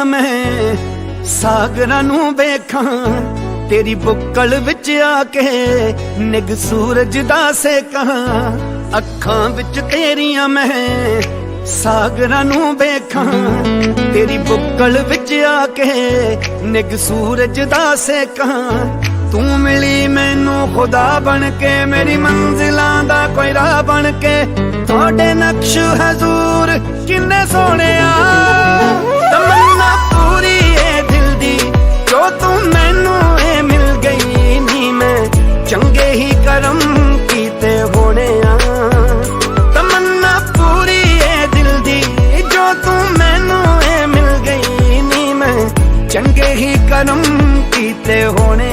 मैं सागरां नूं वेखां तेरी बुक्कल विच आके निग सूरज दा सेकां अखां विच तेरियां मैं सागरां नूं वेखां तेरी बुक्कल विच आके निग सूरज दा सेकां तू मिली मैनू खुदा बन के मेरी मंजिलां दा कोई राह बन के थोड़े नक्श हजूर किन्ने सोहणिया तमन्ना पूरी है दिल दी जो तू मैनू ए मिल गई नी मैं चंगे ही करम कीते होने तमन्ना पूरी है दिल दी जो तू मैनू ए मिल गई नी मैं चंगे ही करम कीते होने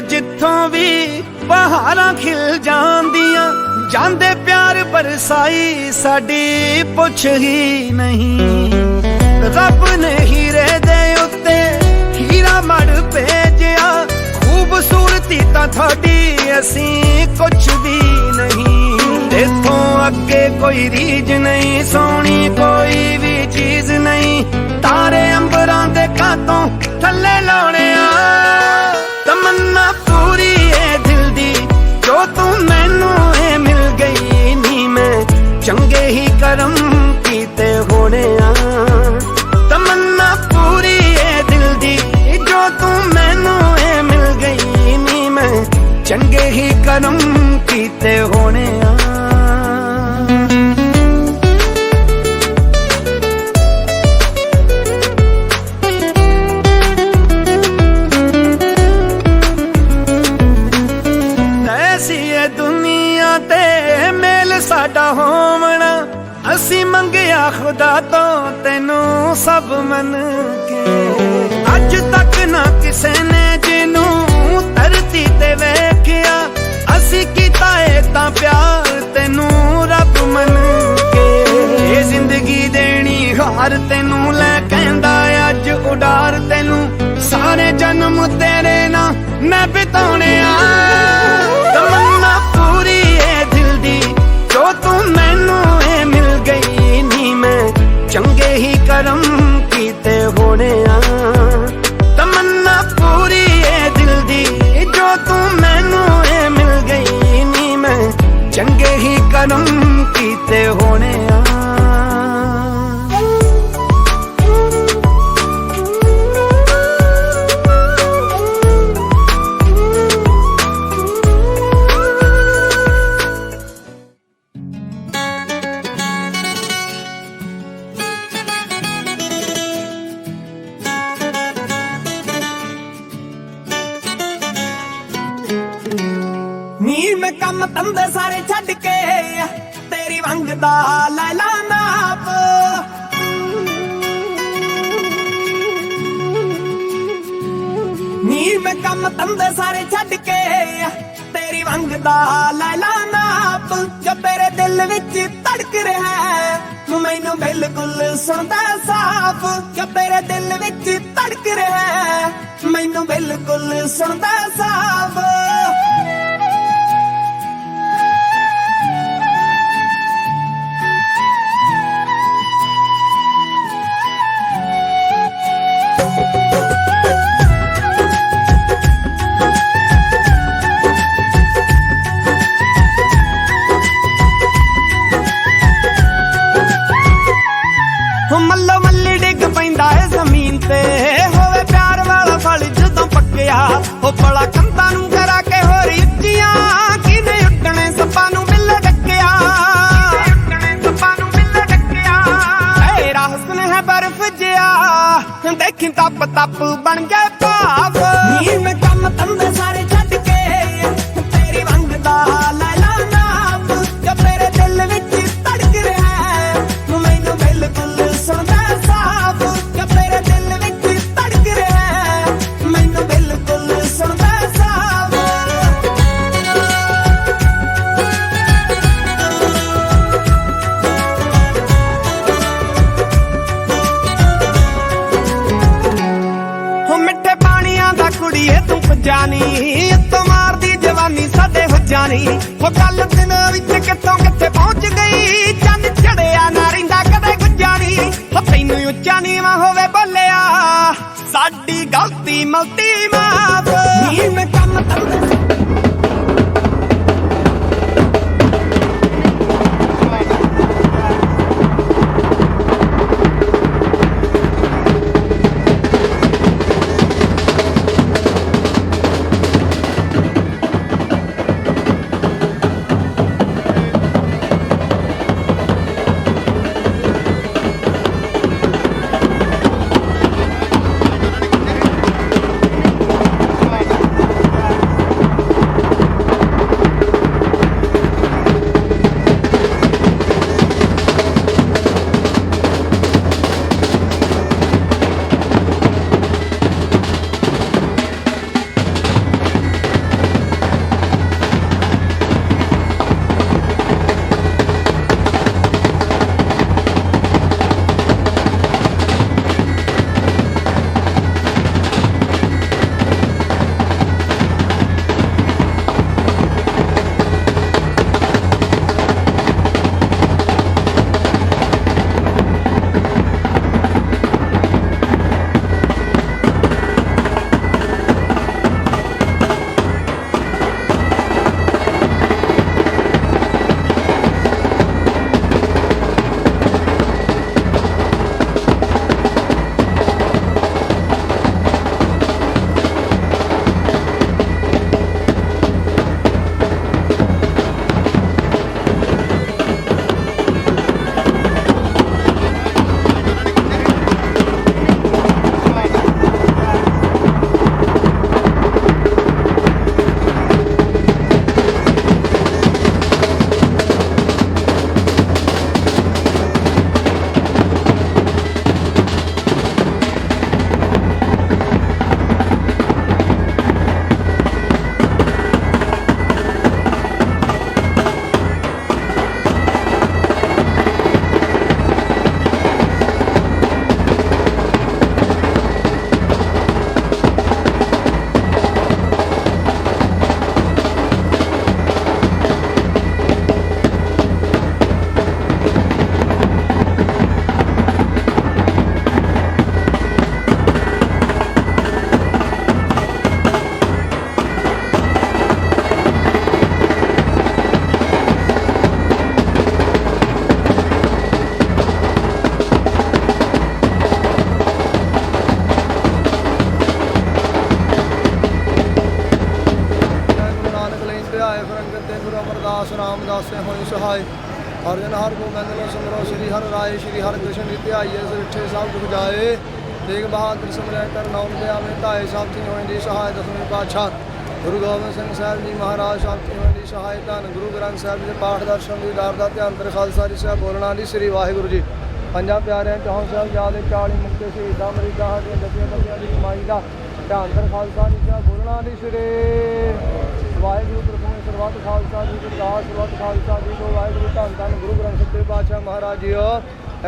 जिथों भी बहारां खिल जांदियां जांदे प्यार बरसाई साडी पुछ ही नहीं रब ने हीरे दे उत्ते हीरा मड़ भेजिया खूबसूरती तां थोड़ी असीं कुछ भी नहीं इथों अगे कोई रीज नहीं सोहनी कोई भी चीज नहीं तारे अंबरां दे कातों थल्ले लाउणे तमन्ना पूरी है दिल दी जो तू मैनू ए मिल गई नी मैं चंगे ही करम कीते होने तमन्ना पूरी है दिल दी जो तू मैनू ए मिल गई नी मैं चंगे ही करम कीते होने दुनिया ते मेल साडा होवना असी मंगिया खुदा तो तेनू सब मन के अज तक ना किसे ने जिनू धरती ते वेखिया असी कीता है तां प्यार तेनू रब मन के ये जिंदगी देनी हार तेनू लै कहंदा अज उडार तेनू सारे जन्म तेरे ना मैं बिताने तमन्ना पूरी है दिल दी जो तू मैनू ए मिल गई नी मैं चंगे ही करम कीते होने तमन्ना पूरी है दिल दी जो तू मैनू ए मिल गई नी मैं चंगे ही करम कीते होने मैं कम धंधे सारे छड्ड के तेरी मंगदा लैला नाप नीर मैं कम धंधे सारे छड्ड के तेरी मंगदा लैला नाप जो तेरे दिल विच धड़क रहा है मैनू बिल्कुल सुनदा साफ जो तेरे दिल विच धड़क रहा है मैनू बिल्कुल सुनदा साफ मल्लो मल्ली डिग पैंदा है जमीन ते होवे प्यार वाला फल जदों पक्किया हो बड़ा कंधां नूं नी तो मारदी जवानी साडे हुज्जा नी हो कल दिन विच कित्थों कित्थे पहुंच गई चंद चढ़िया ना रहिंदा कदे गुज्जा नी हो तैनूं उच्चा नीवां होवे बोलिया साडी गलती मलती माफ नी मैं कम धंधे रामदास होई सहाय हर जन हर गोबिंद लो सिमरो श्री हर राय श्री हर कृष्ण नित्याइए सिठे सब दुख जाए तेग बहादुर सिमरै कर नाम दे आवे ताए सब चीज होई सहाय दसवें पातशाह गुरु गोबिंद सिंह साहब जी महाराज सब चीज होई सहाय धन गुरु ग्रंथ साहब जी पाठ दर्शन दीदार दा ध्यान तर खालसा जी साहब बोलना दी श्री वाहिगुरु जी पंजा प्यारे चौं साहब जादे 40 मुक्ते शहीदां मरीदां दी दसियां दसियां दी कमाई दा ध्यान तर खालसा जी साहब बोलना दी श्री वाहिगुरु प्रभु ਸਰਬੱਤ ਖਾਲਸਾ ਜੀ ਕੀ ਦਾਸ ਸਰਬੱਤ ਖਾਲਸਾ ਜੀ ਕੋ ਵਾਹਿਗੁਰੂ ਧੰਨ ਧੰਨ ਗੁਰੂ ਗ੍ਰੰਥ ਸਾਹਿਬ ਪਾਤਸ਼ਾਹ ਮਹਾਰਾਜ ਜੀ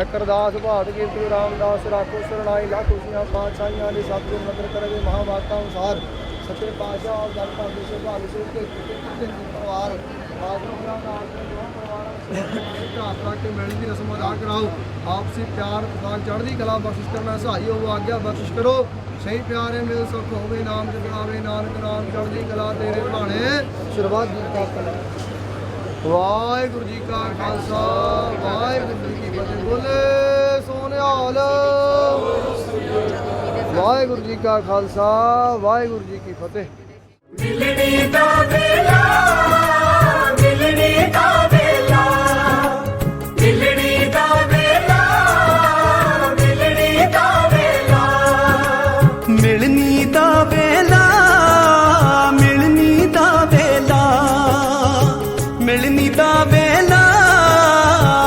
ਇੱਕ ਅਰਦਾਸ ਭਾਤ ਕੀਰਤੀ ਰਾਮਦਾਸ ਰਾਖੋ ਸਰਣਾਈ ਲਾ ਖੁਸ਼ੀਆਂ ਪਾਤਸ਼ਾਹੀਆਂ ਦੀ ਸਤਿਗੁਰ ਨਦਰ ਕਰਵੇ ਮਹਾਵਾਕਾਂ ਅਨੁਸਾਰ ਸੱਚੇ ਪਾਤਸ਼ਾਹ ਔਰ ਜਨ ਭਾਗੀ ਸੇ ਭਾਲ ਸੇ ਕੇ ਪਰਿਵਾਰ ਆਦਮੀਆਂ ਦਾ ਪਰਿਵਾਰਾਂ ਕੇ ਮਿਲਣ ਦੀ ਰਸਮ ਅਦਾ ਕਰਾਓ ਆਪਸੀ ਪਿਆਰ ਪ੍ਰਦਾਨ ਚੜ੍ਹਦੀ ਕਲਾ ਬਖਸ਼ਿਸ਼ ਕਰਨਾ ਸਹਾਈ ਹੋ ਆਗਿਆ ਬਖਸ਼ਿਸ਼ ਕਰੋ ਸਹੀ ਪਿਆਰੇ ਮਿਲ ਸੁਖ ਹੋਵੇ ਨਾਮ ਜਪਾਵੇ ਨਾਨਕ ਨਾਮ ਚੜ੍ਹਦੀ ਕਲਾ ਤੇਰੇ ਭਾਣੇ ਸ਼ੁਰੂਆਤ ਜੀ ਕਾ ਕਲਾ ਵਾਹਿਗੁਰੂ ਜੀ ਕਾ ਖਾਲਸਾ ਵਾਹਿਗੁਰੂ ਜੀ ਕੀ ਫਤਿਹ ਬੋਲੇ ਸੋਨਿਹਾਲ ਵਾਹਿਗੁਰੂ ਜੀ ਕਾ ਖਾਲਸਾ ਵਾਹਿਗੁਰੂ ਜੀ ਕੀ ਫਤਿਹ ਮਿਲਣੀ ਦਾ ਵੇਲਾ ਮਿਲਣੀ ਦਾ ਵੇਲਾ ਮਿਲਣੀ ਦਾ ਵੇਲਾ ਮਿਲਣੀ ਦਾ ਵੇਲਾ ਮਿਲਣੀ ਦਾ ਵੇਲਾ ਮਿਲਣੀ ਦਾ ਵੇਲਾ ਮਿਲਣੀ ਦਾ ਵੇਲਾ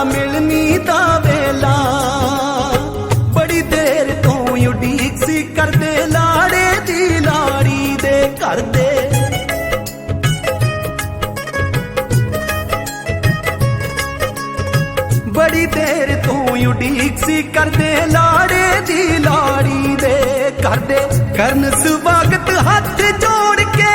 ਮਿਲਣੀ ਦਾ ਵੇਲਾ ਬੜੀ ਦੇਰ ਤੋਂ ਉਡੀਕ ਸੀ ਕਰਦੇ ਲਾੜੇ ਦੀ ਲਾੜੀ ਦੇ ਘਰ ਦੇ ਬੜੀ ਦੇਰ ਤੋਂ ਉਡੀਕ ਸੀ ਕਰਦੇ ਲਾੜੇ ਦੀ ਲਾੜੀ ਦੇ ਕਰਦੇ ਕਰਨ ਸਵਾਗਤ ਹੱਥ ਜੋੜ ਕੇ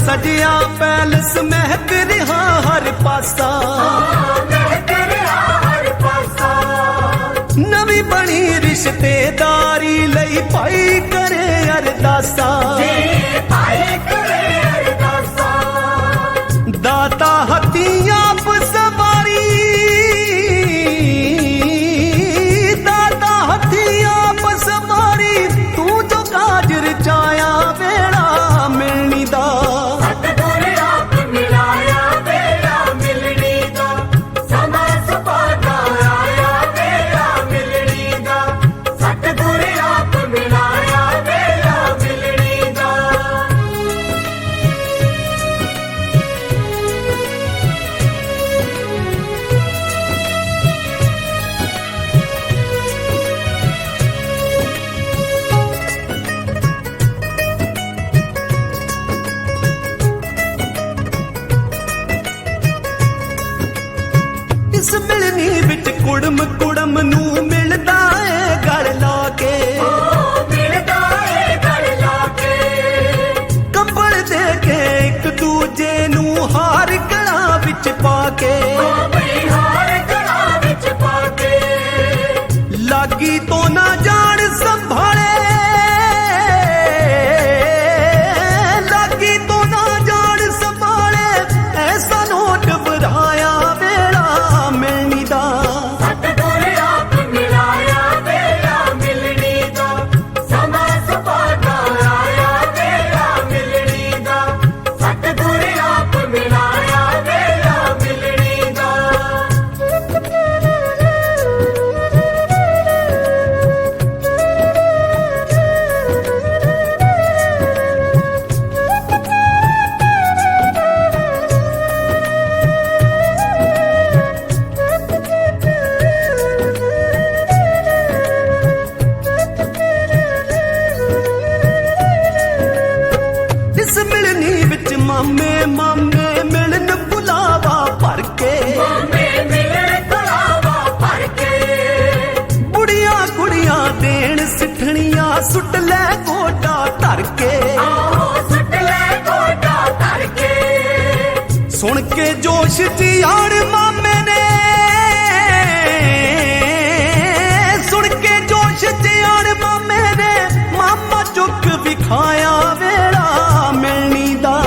सजिया पैलस महक रहा हर पासा, नवी बनी रिश्तेदारी लई भाई करे अरदासा, दाता हथियां सवारी, दाता हथियां सवारी, तू जो काज रचाया वेड़ा मिलनी दा, इस मिलनी बिच कुड़म कुड़म नू मिलदा है गल लाके, कंबल दे के एक दूजे नू हार गला बिच पाके, लागी तो ना जान संभाले, लागी तो ना जान संभाले, ऐसा नोट बढ़ाया वेड़ा मिलनी दा, इस मिलनी बिच मामे मामे मिलन बुलावा भर के, बुढ़िया कुड़िया देन सिठनिया सुट ले गोटा धर के, सुन के जोश जियाड़ मामे ने, सुन के जोश जियाड़ मामे ने, मामा चुक विखाया वेड़ा मिलनी दा,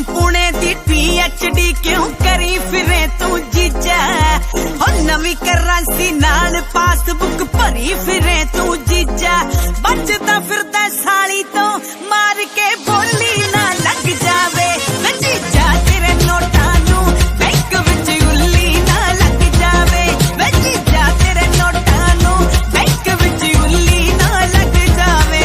पुणे दी PhD क्यों करी फिरे तू जीजा, हो नवी करेंसी नाल पासबुक भरी फिरे तू जीजा, बचदा फिरदा साली तो मार के बोली ना लग जावे, वे जीजा तेरे नोटां नू बैंक विच उल्ली ना लग जावे, वे जीजा तेरे नोटां नू बैंक विच उल्ली ना लग जावे,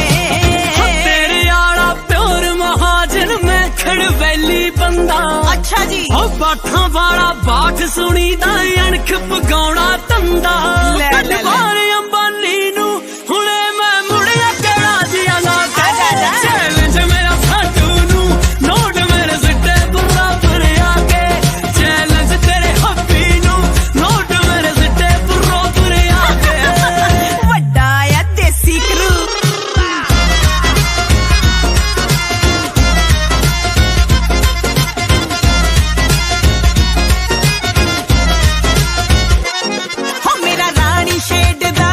तेरे आला प्योर महाजन मैं खड़वैली बंदा, अच्छा जी ओ बाठा वाला बाठ सुनी दा अणख पगाउणा तंदा, ले, ले, ले। बार अंबानी नू हुणे मैं मुड़िया केड़ा दिया ना चैलेंज मेरा साडू नू नोट मेरे सिट्टे बराबर आके, चैलेंज तेरे हब्बी नू नोट मेरे सिट्टे बराबर आके, वड्डा या देसी क्रू हो मेरा रानी शेड दा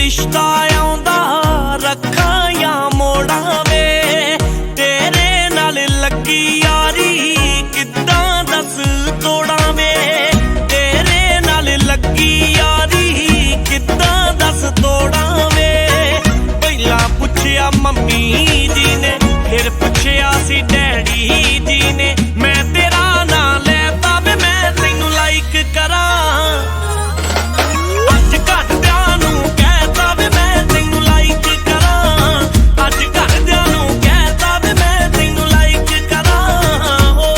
रिश्ता आउंदा रखां या मोड़ां वे तेरे नाल लगी यारी किद्दां दस तोड़ां वे तेरे नाल लगी यारी किद्दां दस तोड़ां वे पहला पुछया मम्मी जी ने फिर पुछया सी डैडी जी ने मैं तेरा नां लेता वे मैं तैनू लाइक करां अज घरदियां नूं कहता वे मैं तैनू लाइक करां अज घरदियां नूं कहता वे मैं तैनू लाइक करां हो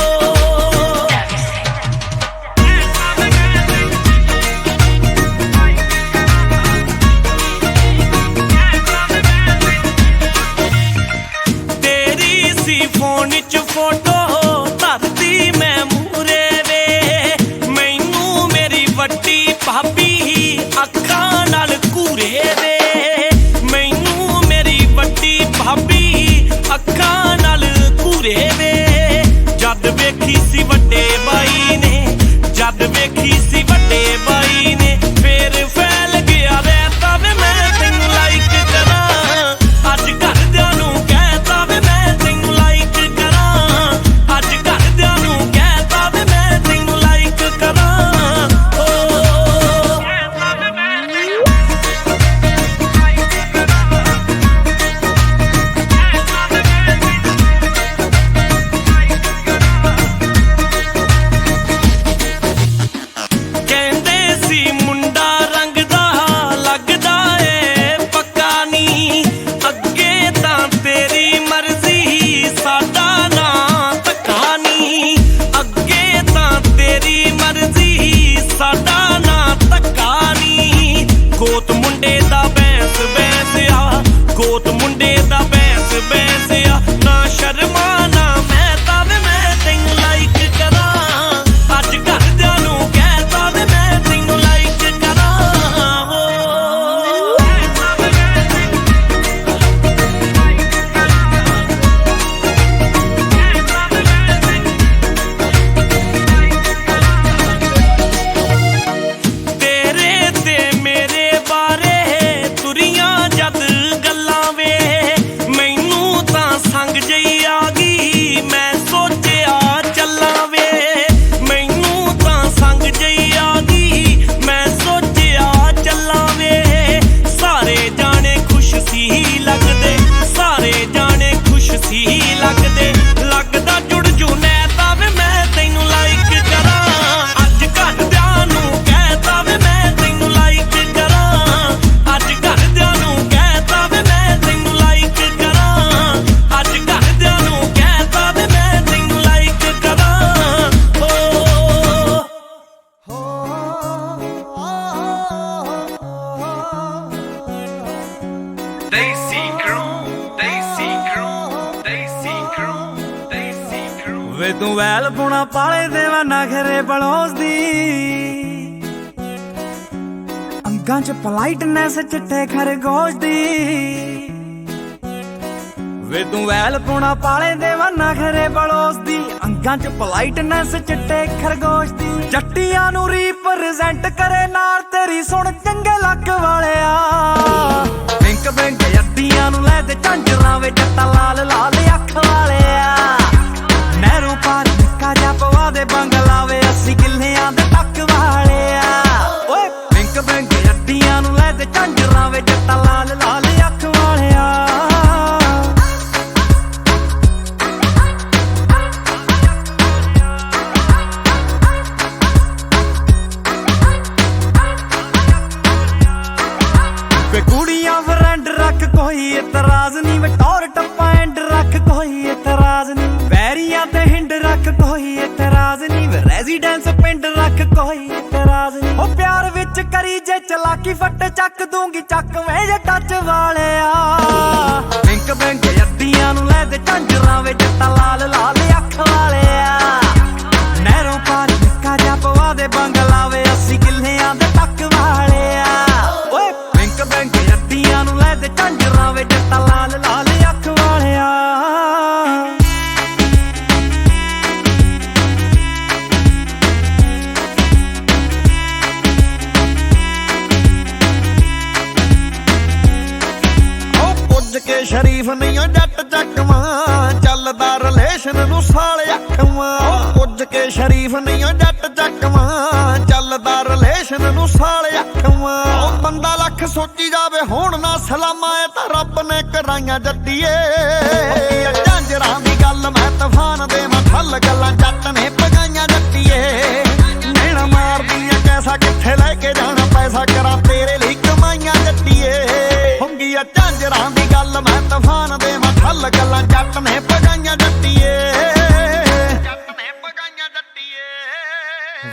तेरी सी फोन च फोटो धरती मैं मूरे वे मैनू मेरी वड्डी भाभी अखां नाल घूरे वे मैनू मेरी वड्डी भाभी अखां नाल घूरे वे जद वेखी सी वड्डे बाई ने जद वेखी सी वड्डे बाई ने फिर फैल गया रहता वे मैं तैनू लाइक करां अज घरदियां नूं कहता वे मैं तैनू लाइक करां अज घरदियां नूं कहता वे मैं तैनू लाइक करां ओ ਕਹਿੰਦੇ ਸੀ ਮੁੰਡਾ ਰੰਗ ਦਾ ਲੱਗਦਾ ਏ ਪੱਕਾ ਨੀ ਅੱਗੇ ਤਾਂ ਤੇਰੀ ਮਰਜ਼ੀ ਸਾਡਾ ਨਾਂ ਧੱਕਾ ਨੀ ਅੱਗੇ ਤਾਂ ਤੇਰੀ ਮਰਜ਼ੀ ਸਾਡਾ ਨਾਂ ਧੱਕਾ ਨੀ ਗੋਤ ਮੁੰਡੇ ਦਾ ਬੈਂਸ ਬੈਂਸ ਆ ਗੋਤ ਮੁੰਡੇ ਦਾ ਬੈਂਸ ਬੈਂਸ ਆ ਨਾ ਸ਼ਰਮਾ ਨਾ ਮੈਂ ਤਾਂ ਵੇ ਮੈਂ ਤੈਨੂੰ ਲਾਈਕ ਕਰਾਂ ਅੱਜ ਘਰਦਿਆਂ ਨੂੰ ਕਹਿਤਾ ਵੇ ਮੈਂ ਤੈਨੂੰ ਲਾਈਕ ਕਰਾਂ ਹੋ ਤੇਰੇ ਤੇ ਮੇਰੇ ਬਾਰੇ ਤੁਰੀਆਂ ਜਦ ਗੱਲਾਂ ਵੇ ਮੈਨੂੰ ਤਾਂ ਸੰਗ ਜਈ ਆ ਗਈ ਮੈਂ ਸੋਚਿਆ ਚੱਲਾਂ ਵੇ ਮੈਨੂੰ ਤਾਂ ਸੰਗ ਜਈ ਆ ਗਈ ਮੈਂ ਸੋਚਿਆ ਚੱਲਾਂ ਵੇ ਸਾਰੇ ਜਾਣੇ ਖੁਸ਼ ਸੀ ਲੱਗਦੇ ਸਾਰੇ ਜਾਣੇ ਖੁਸ਼ ਸੀ ਲੱਗਦੇ ਲੱਗਦਾ ਜੁੜ ਜੂ ਨੈ ਤਾਂ ਵੇ ਮੈਂ ਤੈਨੂੰ ਲਾਈਕ ਕਰਾਂ ਅੱਜ ਘਰਦਿਆਂ ਨੂੰ ਕਹਿਤਾ ਵੇ ਮੈਂ ਤੈਨੂੰ ਲਾਈਕ ਕਰਾਂ ਅੱਜ ਘਰਦਿਆਂ ਨੂੰ ਕਹਿਤਾ ਵੇ ਮੈਂ ਤੈਨੂੰ ਲਾਈਕ ਕਰਾਂ ਅੱਜ ਘਰਦਿਆਂ ਨੂੰ ਕਹਿਤਾ ਵੇ ਮੈਂ ਤੈਨੂੰ ਲਾਈਕ ਕਰਾਂ ਓ Daisy crew ਵੇ ਤੂੰ ਵੈਲ ਪੁਣਾ ਪਾਲੇ ਦੇਵਾ ਨਖਰੇ ਬਲੋਸ ਦੀ ਅੰਗਾਂ ਚ ਪਲਾਈਟਨੈਸ ਚਿੱਟੇ ਖਰਗੋਸ਼ ਦੀ ਵੇ ਤੂੰ ਵੈਲ ਪੁਣਾ ਪਾਲੇ ਦੇਵਾ ਨਖਰੇ ਬਲੋਸ ਦੀ ਅੰਗਾਂ ਚ ਪਲਾਈਟਨੈਸ ਚਿੱਟੇ ਖਰਗੋਸ਼ ਦੀ ਜੱਟੀਆਂ ਨੂੰ ਰੀਪ੍ਰੈਜ਼ੈਂਟ ਕਰੇ ਨਾਲ ਤੇਰੀ ਸੁਣ ਚੰਗੇ ਲੱਕ ਵਾਲਿਆ ਪਿੰਕ ਪਿੰਕ ਅੱਡੀਆਂ ਨੂੰ ਲੈ ਤੇ ਝਾਂਜਰਾਂ ਵੇ ਜੱਟਾ ਲਾਲ ਲਾਲ ਅੱਖ ਵਾਲਿਆ ਨਹਿਰੂ ਪਾਰ ਨਿੱਕਾ ਜਿਹਾ ਪਵਾ ਦੇ ਬੰਗਲਾ ਵੇ 80 ਕਿੱਲਿਆਂ ਦੇ ਟੱਕ ਵਾਲਿਆ ਓਏ ਪਿੰਕ ਪਿੰਕ ਅੱਡੀਆਂ ਨੂੰ ਲੈ ਤੇ ਝਾਂਜਰਾਂ ਵੇ ਜੱਟਾ ਲਾਲ ਲਾਲ ਅੱਖ ਵਾਲਿਆ ਵੇ ਕੁੜੀਆਂ ਫਰੈਂਡ ਰੱਖ ਕੋਈ ਇਤਰਾਜ਼ ਨਹੀਂ ਵੇ ਟੌਰ ਟੱਪਾ ਐਂਡ ਰੱਖ ਕੋਈ ਇਤਰਾਜ਼ ਨਹੀਂ ਵੈਰੀਆਂ ਤੇ ਹਿੰਡ ਰੱਖ ਕੋਈ ਇਤਰਾਜ਼ ਨਹੀਂ ਵੇ ਰੈਜ਼ੀਡੈਂਸ ਪਿੰਡ ਰੱਖ ਕੋਈ ਇਤਰਾਜ਼ ਨਹੀਂ ਉਹ ਪਿਆਰ ਵਿੱਚ ਕਰੀ ਜੇ ਚਲਾਕੀ ਫੱਟ ਚੱਕ ਦੂੰਗੀ ਚੱਕਵੇਂ ਜੇ ਟੱਚ ਵਾਲਿਆ ਪਿੰਕ ਪਿੰਕ ਅੱਡੀਆਂ ਨੂੰ ਲੈ ਤੇ ਝਾਂਜਰਾਂ ਵੇ ਜੱਟਾ ਲਾਲ ਲਾਲ ਅੱਖ ਵਾਲਿਆ ਨਹਿਰੋਂ ਪਾਰ ਨਿੱਕਾ ਜਿਹਾ ਪਵਾ ਦੇ ਬੰਗਲਾ ਵੇ 80 ਕਿੱਲਿਆਂ ਦੇ ਟੱਕ ਵਾਲਿਆ ਓਏ ਪਿੰਕ ਪਿੰਕ ਅੱਡੀਆਂ ਨੂੰ ਲੈ ਤੇ ਝਾਂਜਰਾਂ ਵੇ ਜੱਟਾ ਲਾਲ ਲਾਲ ਅੱਖ ਵਾਲਿਆ ਸ਼ਰੀਫ ਨਹੀਂ ਓ ਜੱਟ ਚੱਕਵਾਂ ਚੱਲਦਾ ਰਿਲੇਸ਼ਨ ਨੂੰ ਸਾਲ ਅੱਖਵਾਂ ਪੁੱਜ ਕੇ ਸ਼ਰੀਫ ਨਹੀਂ ਓ ਜੱਟ ਚੱਕਵਾਂ ਚੱਲਦਾ ਰਿਲੇਸ਼ਨ ਨੂੰ ਸਾਲ ਅੱਖਵਾਂ ਬੰਦਾ ਲੱਖ ਸੋਚੀ ਜਾਵੇ ਹੁਣ ਨਾ ਸਲਾਮਾਂ ਇਹ ਤਾਂ ਰੱਬ ਨੇ ਕਰਾਈਆਂ ਜੱਟੀਏ ਝਾਂਜਰਾਂ ਦੀ ਗੱਲ ਮੈਂ ਤੂਫਾਨ ਦੇ ਮੱਥਲ ਗੱਲਾਂ ਜੱਟ ਨੇ ਪਗਾਈਆਂ ਜੱਟੀਏ ਨੈਣਾ ਮਾਰਦੀਆਂ ਕੈਸਾ ਕਿੱਥੇ ਲੈ ਕੇ ਜਾਣਾ ਪੈਸਾ ਕਰਾਂ ਤੇਰੇ ਲਈ ਕਮਾਈਆਂ ਜੱਟੀਏ ਹੁੰਗੀਆਂ ਝਾਂਜਰਾਂ ਦੀ ਗੱਲ ਮੈਂ ਤੂਫਾਨ ਦੇ ਮੱਥਲ ਗੱਲਾਂ ਜੱਟ ਨੇ ਪਗਾਈਆਂ ਜੱਟੀਏ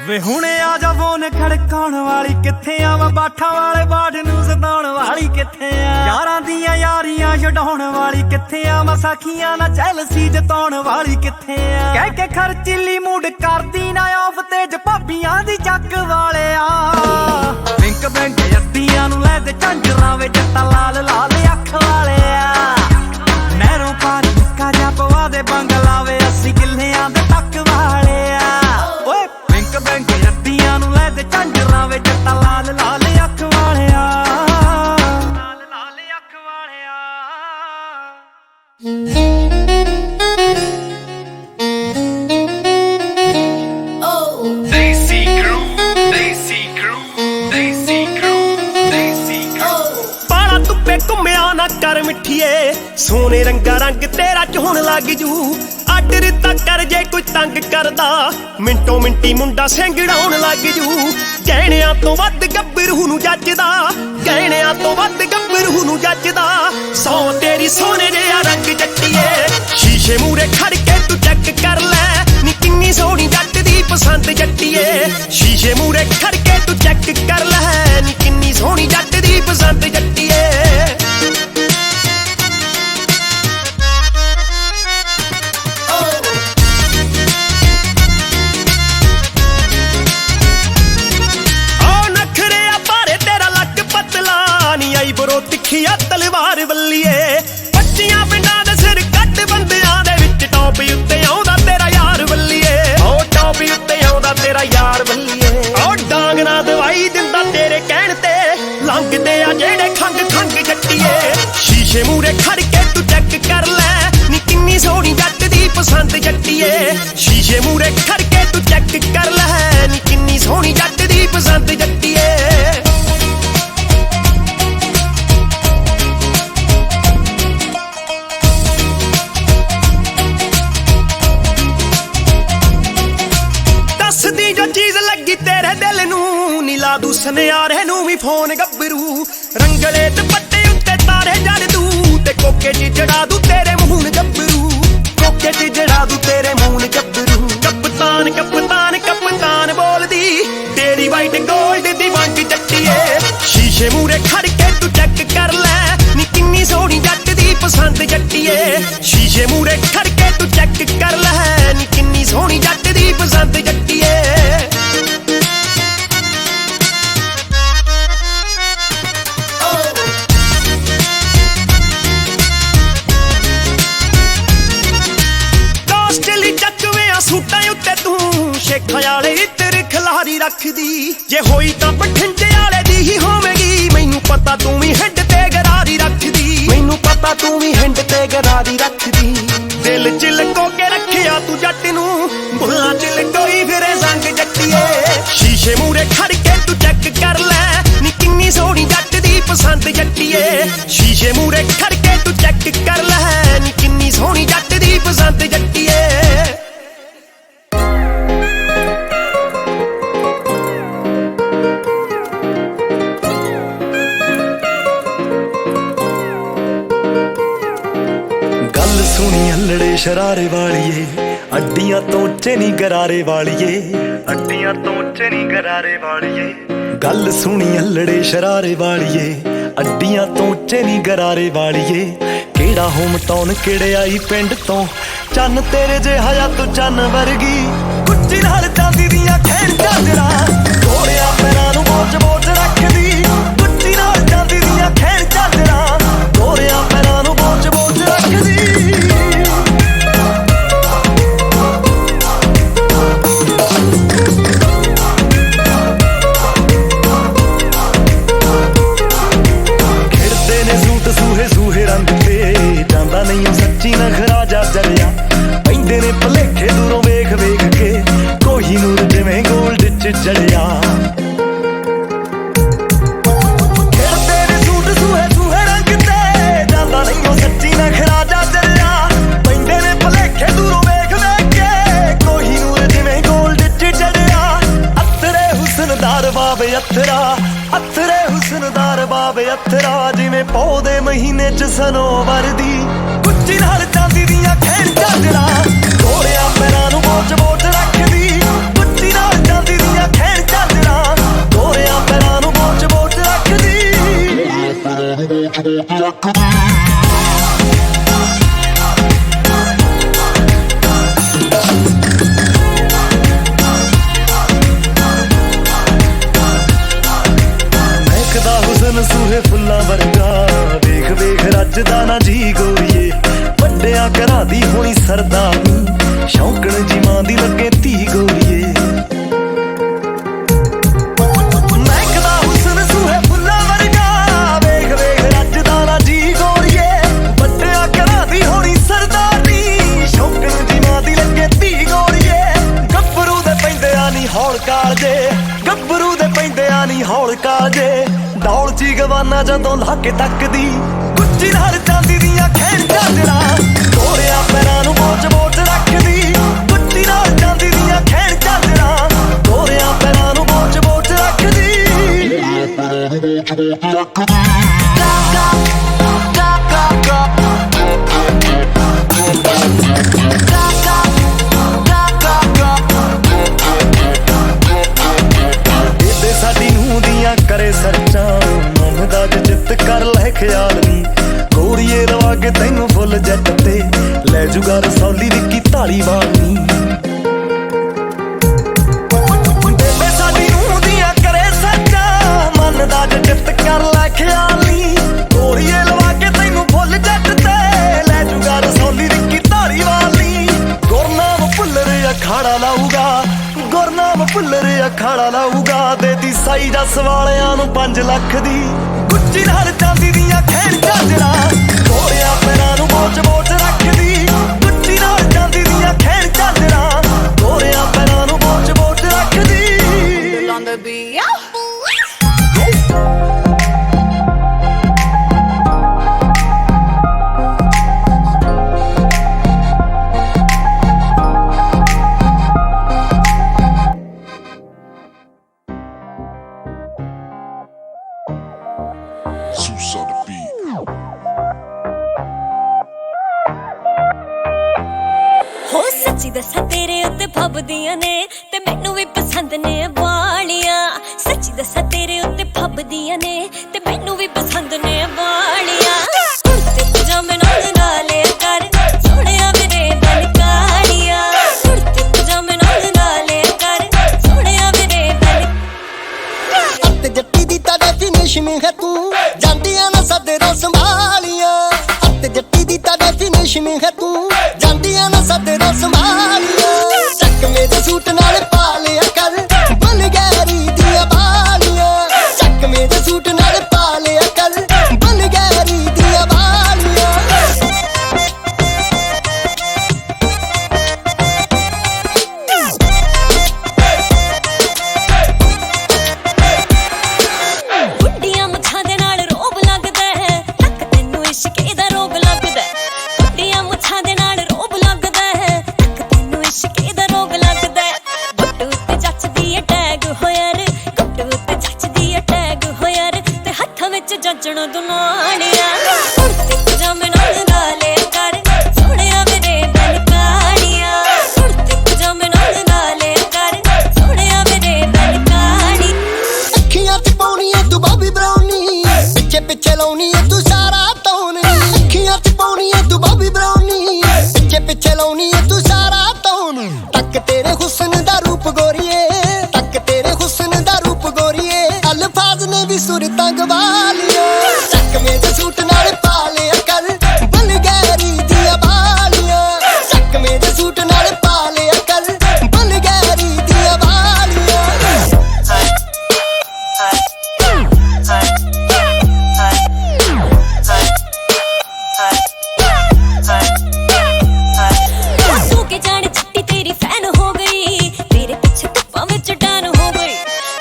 ਵੇ ਹੁਣੇ ਆ ਜਾ ਫੋਨ ਖੜਕਾਉਣ ਵਾਲੀ ਕਿੱਥੇ ਆ ਵਾ ਬਾਠਾਂ ਵਾਲੇ ਬਾਠ ਨੂੰ ਸਤਾਉਣ ਵਾਲੀ ਕਿੱਥੇ ਆ ਯਾਰਾਂ ਦੀਆਂ ਯਾਰੀਆਂ ਛਡਾਉਣ ਵਾਲੀ ਕਿੱਥੇ ਆ ਵਾ ਸਾਖੀਆਂ ਨਾਲ ਜੈਲਸੀ ਜਤਾਉਣ ਵਾਲੀ ਕਿੱਥੇ ਆ ਕਹਿ ਕੇ ਖਰਚੀਲੀ ਮੂਡ ਕਰਦੀ ਨਾ ਆਫ ਤੇਜ ਭਾਬੀਆਂ ਦੀ ਜੱਗ ਵਾਲਿਆ ਬੈਂਕ ਬੈਂਕ ਅੱਧੀਆਂ ਨੂੰ ਲੈ ਦੇ ਝਾਂਜਰਾਂ ਵੇ ਜੱਟਾ ਲਾਲ ਲਾਲ ਅੱਖ ਵਾਲਿਆ ਨਹਿਰੋਂ ਪਾਰ ਨਿੱਕਾ ਜਿਹਾ ਪਵਾ ਦੇ ਬੰਗਲਾ ਵੇ 80 ਕਿੱਲਿਆਂ ਦੇ ਟੱਕ ਵਾਲਿਆ ਓਏ ਬੈਂਕ ਅੱਧੀਆਂ ਨੂੰ ਲੈ ਦੇ ਝਾਂਜਰਾਂ ਵੇ ਜੱਟਾ ਲਾਲ ਲਾਲ ਅੱਖ ਵਾਲਿਆ ਲਾਲ ਲਾਲ ਅੱਖ ਵਾਲਿਆ Desi crew, Desi crew, Desi crew, Desi crew. ਪਾਲਾ ਧੁੱਪੇ ਘੁੰਮਿਆ ਨਾ ਕਰ ਮਿੱਠੀਏ ਸੋਨੇ ਰੰਗਾ ਰੰਗ ਤੇਰਾ ਚੋਣ ਲੱਗ ਜੂ ਅੱਡ ਰਿੱਤਾ ਕਰ ਜੇ ਕੋਈ ਤੰਗ ਕਰਦਾ ਮਿੰਟੋ ਮਿੰਟੀ ਮੁੰਡਾ ਸਿੰਗੜਾਉਣ ਲੱਗ ਜੂ ਗਹਿਣਿਆਂ ਤੋਂ ਵੱਧ ਗੱਭਰੂ ਨੂੰ ਜੱਜਦਾ ਗਹਿਣਿਆਂ ਤੋਂ ਵੱਧ ਗੱਭਰੂ ਨੂੰ ਜੱਜਦਾ ਸੌ ਤੇਰੀ ਸੋਨੇ ਜਿਹਾ ਰੰਗ ਜੱਟੀਏ ਸ਼ੀਸ਼ੇ ਮੂਰੇ ਖੜ ਕੇ ਤੂੰ ਚੈੱਕ ਕਰ ਲੈ ਨੀ ਕਿੰਨੀ ਸੋਹਣੀ ਜੱਟ ਦੀ ਪਸੰਦ ਜੱਟੀਏ ਸ਼ੀਸ਼ੇ ਮੂਰੇ ਖੜ ਕੇ ਤੂੰ ਚੈੱਕ ਕਰ ਲੈ ਨੀ ਕਿੰਨੀ ਸੋਹਣੀ ਜੱਟ ਦੀ ਪਸੰਦ ਜੱਟੀਏ ਬਰੋ ਤਿੱਖੀਆ ਤਲਵਾਰ ਵੱਲੀਏ ਬੱਚੀਆਂ ਪਿੰਡਾਂ ਦੇ ਸਿਰ ਕੱਟ ਬੰਦਿਆਂ ਦੇ ਵਿੱਚ ਟੌਪ ਉੱਤੇ ਆਉਂਦਾ ਤੇਰਾ ਯਾਰ ਵੱਲੀਏ ਓ ਟੌਪ ਉੱਤੇ ਆਉਂਦਾ ਤੇਰਾ ਯਾਰ ਵੱਲੀਏ ਓ ਡਾਂਗ ਨਾ ਦਵਾਈ ਦਿੰਦਾ ਤੇਰੇ ਕਹਿਣ ਤੇ ਲੰਘਦੇ ਆ ਜਿਹੜੇ ਖੰਗ ਖੰਗ ਜੱਟੀਏ ਸ਼ੀਸ਼ੇ ਮੂਰੇ ਖੜ ਕੇ ਤੂੰ ਚੈੱਕ ਕਰ ਲੈ ਨੀ ਕਿੰਨੀ ਸੋਹਣੀ ਜੱਟ ਦੀ ਪਸੰਦ ਜੱਟੀਏ ਸ਼ੀਸ਼ੇ ਮੂਰੇ ਖੜ ਕੇ ਤੂੰ ਚੈੱਕ ਕਰ ਲੈ ਨੀ ਕਿੰਨੀ ਸੋਹਣੀ ਜੱਟ ਦੀ ਪਸੰਦ ਜੱਟੀਏ ਦੱਸਦੀ ਜੋ ਚੀਜ਼ ਲੱਗੀ ਤੇਰੇ ਦਿਲ ਨੂੰ ਨੀ ਲਾ ਦੂ ਸੁਨਿਆਰੇ ਨੂੰ ਵੀ ਫੋਨ ਗੱਭਰੂ ਰੰਗਲੇ ਦੁਪੱਟੇ ਉੱਤੇ ਤਾਰੇ ਜੜ ਦੂ ਤੇ ਕੋਕੇ ਚ ਜੜਾ ਦੂ ਤੇਰੇ ਮੂੰਹ ਨੂੰ ਗੱਭਰੂ ਕੋਕੇ ਚ ਜੜਾ ਦੂ ਤੇਰੇ ਮੂੰਹ ਨੂੰ ਗੱਭਰੂ ਕਪਤਾਨ ਕਪਤਾਨ ਕਪਤਾਨ ਬੋਲਦੀ ਤੇਰੀ ਵਾਈਟ ਗੋਲਡ ਦੀ ਵੰਗ ਜੱਟੀਏ ਸ਼ੀਸ਼ੇ ਮੂਰੇ ਖੜ ਕੇ ਤੂੰ ਚੈੱਕ ਕਰ ਲੈ ਨੀ ਕਿੰਨੀ ਸੋਹਣੀ ਜੱਟ ਦੀ ਪਸੰਦ ਜੱਟੀਏ ਸ਼ੀਸ਼ੇ ਮੂਰੇ ਖੜ ਕੇ ਤੂੰ ਚੈੱਕ ਕਰ ਲੈ ਨੀ ਕਿੰਨੀ ਸੋਹਣੀ ਜੱਟ ਦੀ ਪਸੰਦ ਜੱਟੀਏ ਕਾਸਟਲੀ ਚੱਕਵੇਂ ਸੂਟਾਂ ਉੱਤੇ ਤੂੰ ਸ਼ੇਖਾਂ ਵਾਲੇ ਤੇਰੇ ਖਿਲਾਰੀ ਰੱਖਦੀ ਜੇ ਹੋਈ ਤਾਂ ਬਠਿੰਡੇ ਵਾਲੇ ਦੀ ਹੀ ਹੋਵੇਗੀ ਮੈਨੂੰ ਪਤਾ ਤੂੰ ਵੀ ਹਿੰਡ ਤੇ ਗਰਾਰੀ ਰੱਖਦੀ ਮੈਨੂੰ ਪਤਾ ਤੂੰ ਵੀ ਹਿੰਡ ਤੇ ਗਰਾਰੀ ਰੱਖਦੀ ਦਿਲ ਚ ਲਕੋ ਕੇ ਰੱਖਿਆ ਤੂੰ ਜੱਟ ਨੂੰ ਬੁੱਲਾਂ ਚ ਲਕੋਈ ਫਿਰੇ ਸੰਗ ਜੱਟੀਏ ਸ਼ੀਸ਼ੇ ਮੂਰੇ ਖੜ ਕੇ ਤੂੰ ਚੈੱਕ ਕਰ ਲੈ ਨੀ ਕਿੰਨੀ ਸੋਹਣੀ ਜੱਟ ਦੀ ਪਸੰਦ ਜੱਟੀਏ ਸ਼ੀਸ਼ੇ ਮੂਰੇ ਖੜ ਕੇ ਤੂੰ ਚੈੱਕ ਕਰ ਲੈ ਨੀ ਕਿੰਨੀ ਸੋਹਣੀ ਜੱਟ ਦੀ ਪਸੰਦ ਜੱਟੀਏ ਸੁਣੀ ਅਲੜੇ ਸ਼ਰਾਰੇ ਵਾਲੀਏ ਅੱਡੀਆਂ ਤੋਂ ਉੱਚੇ ਨੀ ਗਰਾਰੇ ਵਾਲੀਏ ਅੱਡੀਆਂ ਤੋਂ ਉੱਚੇ ਨੀ ਗਰਾਰੇ ਵਾਲੀਏ ਗੱਲ ਸੁਣੀ ਅਲੜੇ ਸ਼ਰਾਰੇ ਵਾਲੀਏ ਅੱਡੀਆਂ ਤੋਂ ਉੱਚੇ ਨੀ ਗਰਾਰੇ ਵਾਲੀਏ ਕਿਹੜਾ ਹੋਮ ਟਾਊਨ ਕਿਹੜੇ ਆਈ ਪਿੰਡ ਤੋਂ ਚੰਨ ਤੇਰੇ ਜਿਹਾ ਤੂੰ ਚੰਨ ਵਰਗੀ ਕੁੱਚੀ ਨਾਲ ਚਾਂਦੀ ਦੀਆਂ ਖੇਡ ਝਾਂਜਰਾਂ ਢੋਲਿਆਂ ਪੈਰਾਂ ਨੂੰ ਬੋਝ ਬੋਝ ਰੱਖਦੀ ਕੁੱਚੀ ਨਾਲ ਚਾਂਦੀ ਦੀਆਂ ਖੇਡ ਝਾਂਜਰਾਂ ਢੋਲਿਆਂ ਪੈਰਾਂ ਨੂੰ ਬੋਝ ਬੋਝ ਰੱਖਦੀ ਖਿੜਦੇ ਨੇ ਸੂਟ ਸੂਹੇ ਸੂਹੇ ਰੰਗ ਤੇ अथरा अथरे हुस्नदार बाबे अथरा जिवें पौधे महीने च सनोवर दी गुच्ची नाल चांदी दियां खेड़ झांजरा गोरिया पैरां नूं बोच बोच रखदी गुच्ची नाल चांदी दियां खेड़ झांजरा गोरिया पैरां नूं बोच बोच रखदी सूहे फुल्लां वर्गा वेख वेख रजदा ना जी गोरीए वड्डियां घरां दी होनी सरदारनी शौकण जी मां दी लगे धी गोरीए महकदा हुस्न सूहे फुल्लां वर्गा वेख वेख रजदा ना जी गोरीए वड्डियां घरां दी होनी सरदारनी शौकण जी मां दी लगे धी गोरीए गब्बरू दे पैंदे आनी हौल कालजे गब्बरू दे पैंदे आनी हौल कालजे दौड़ ची गवाना जदों लाके तकदी गुच्ची नाल चांदी दियां खेड़ झांजरा गोरिया पैरां नूं बोच बोच रखदी गुच्ची नाल चांदी दियां खेड़ झांजरा गोरिया पैरां नूं बोच बोच रखदी बेबे साडी नूं दियां करे सरचा मन दा जित कर लै ख्याल नी गोरीए लवा के तैनू फुल जट ते लै जूगा रसौली विक्की धालीवाल नी बेबे साडी नूं दियां करे सरचा मन दा जित कर लै ख्याल नी गोरीए लवा के तैनू फुल जट ते लै जूगा रसौली विक्की धालीवाल नी गुरनाम भुल्लर अखाड़ा लाऊगा गुरनाम भुल्लर अखाड़ा लाऊगा देती साई जस वालियां नूं 5 लाख दी गुच्ची नाल चांदी दियां खेड़ झांजरा गोरिया पैरां नूं बोच बोच रखदी गुच्ची नाल चांदी दियां खेड़ झांजरा गोरिया पैरां नूं बोच बोच रखदी हो सच्ची दसा तेरे उत्ते फबदियां ने ते मैनू भी पसंद ने वालियां सच्ची दसा तेरे उत्ते फबदियां ने ते मैनू भी पसंद ने वालियां कुर्ते पजामे नाल नाले कर सोहणिया मेरे दिल कालियां कुर्ते पजामे नाल नाले कर सोहणिया मेरे दिल अत्ते जट्टी दी ता डेफिनेशन है तू जांदियां ना सदरों संभालियां अत्ते जट्टी दी ता डेफिनेशन है तू जांदियां ना सदरों संभालियां चक मेरे सूट नाल पा लिया कर बल गैरी दिया बालियां चक मेरे सूट नाल पा लिया कर बल गैरी दिया बालियां बुड्ढियां मुछां दे नाल रोब लगदा है तक तैनू इश्क दा रोग लगदा है बुड्ढियां मुछां दे नाल रोब लगदा है तक तैनू इश्क दा रोग लगदा है गुट्टू ते जचदी है टैग होया रे गुट्टू ते जचदी है टैग होया रे ते हत्थां विच जंजण दुनाणिया कुर्ते पजामे नाल नाले कर सोहणिया मेरे दिल कालियां कुर्ते पजामे नाल नाले कर सोहणिया मेरे दिल काली अखियां च पाउणी है तू बॉबी ब्राउनी पिछे पिछे लाउणी है तू सारा तौन अखियां च पाउणी है तू बॉबी ब्राउनी पिछे पिछे लाउणी है तू सारा तौन तक तेरे हुस्न दा रूप गोरीए तक तेरे हुस्न दा रूप गोरीए अल्फाज ने भी सुरतां गवा लिया चक मेरे सूट नाल पा लिया कर बल गैरी दिया बालियां चक मेरे सूट नाल पा लिया कर बल गैरी दिया बालियां तू के जाने चिट्टी तेरी फैन हो गई तेरे पीछे धुप्पां विच टैन हो गई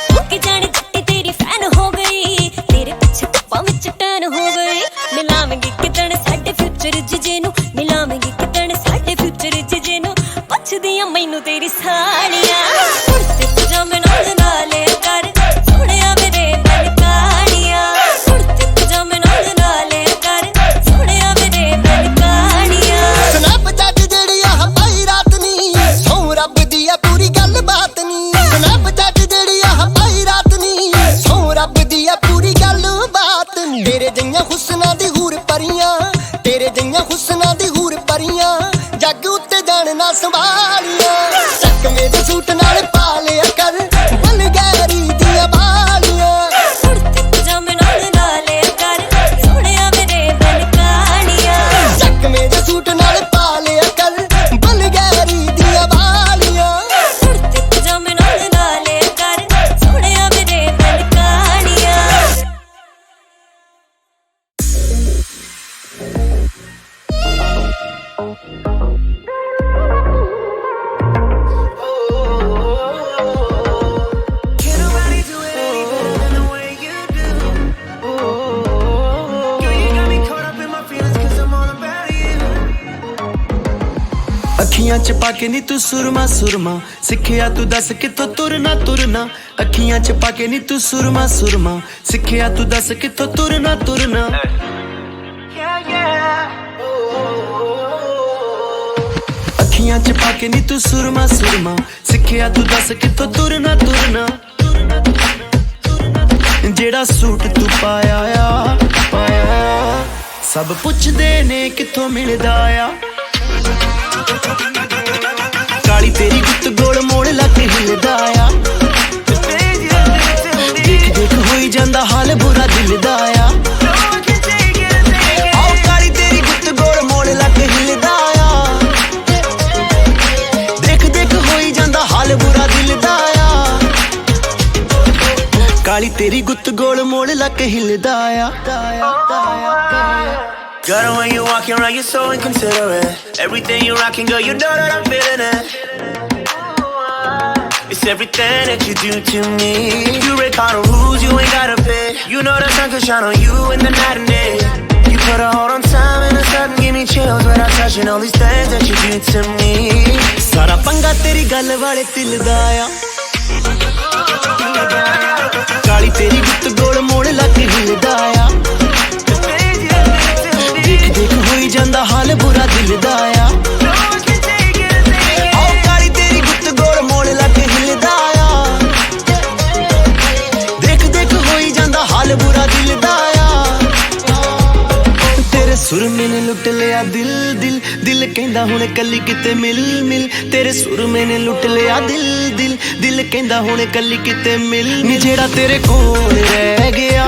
तू के जाने चिट्टी तेरी फैन हो गई तेरे पीछे धुप्पां विच टैन हो गई मिला संभालिया चकमे दे सूट नाल पा लिया कर बलगैरी दिया बालियां कुर्ते पजामे नाल डाले कर सोहणिया मेरे बन कालियां चकमे दे सूट नाल पा लिया कर बलगैरी दिया बालियां कुर्ते पजामे नाल डाले कर सोहणिया मेरे बन कालियां अखियां च पाके नी तू सुरमा सुरमा सिखिया तू दस किथों तुरना तुरना अखियां च पाके नी तू सुरमा सुरमा सिखिया तू दस किथों तुरना तुरना अखियां च पाके नी तू सुरमा सुरमा सिखिया तू दस किथों तुरना तुरना जेड़ा सूट तू पाया सब पुछदे ने किथों मिलदा आ काली तेरी गुत्त गोल मोड़ लग हिलदा आ देख देख होई जांदा हाल बुरा दिल दा आ आओ काली तेरी गुत्त गोल मोड़ लग हिलदा आ देख देख होई जांदा हाल बुरा दिल दा आ काली तेरी गुत्त गोल मोड़ लग हिलदा आ Girl, when you walking around, you're so inconsiderate. Everything you rocking, girl, you know that I'm feeling it. It's everything that you do to me. You break all the rules, you ain't gotta pay. You know the sun can shine on you in the night and day. You put a hold on time and it sudden give me chills without touching all these things that you do to me. सारा पंगा तेरी गल वाले दिल दा आ काली तेरी गुत्त गोल मोड़ लग हिलदा आ देख देख होई जांदा हाल बुरा दिल दा आ आओ काली तेरी गुत्त गोल मोड़ लग हिलदा आ देख देख होई जांदा हाल बुरा दिल दा आ तेरे सुर मैंने लुट लिया दिल दिल दिल कहंदा हुण कल्ली किते मिल मिल तेरे सुर मैंने लुट लिया दिल दिल दिल कहंदा हुण कल्ली किते मिल नी जेड़ा तेरे कोल रह गया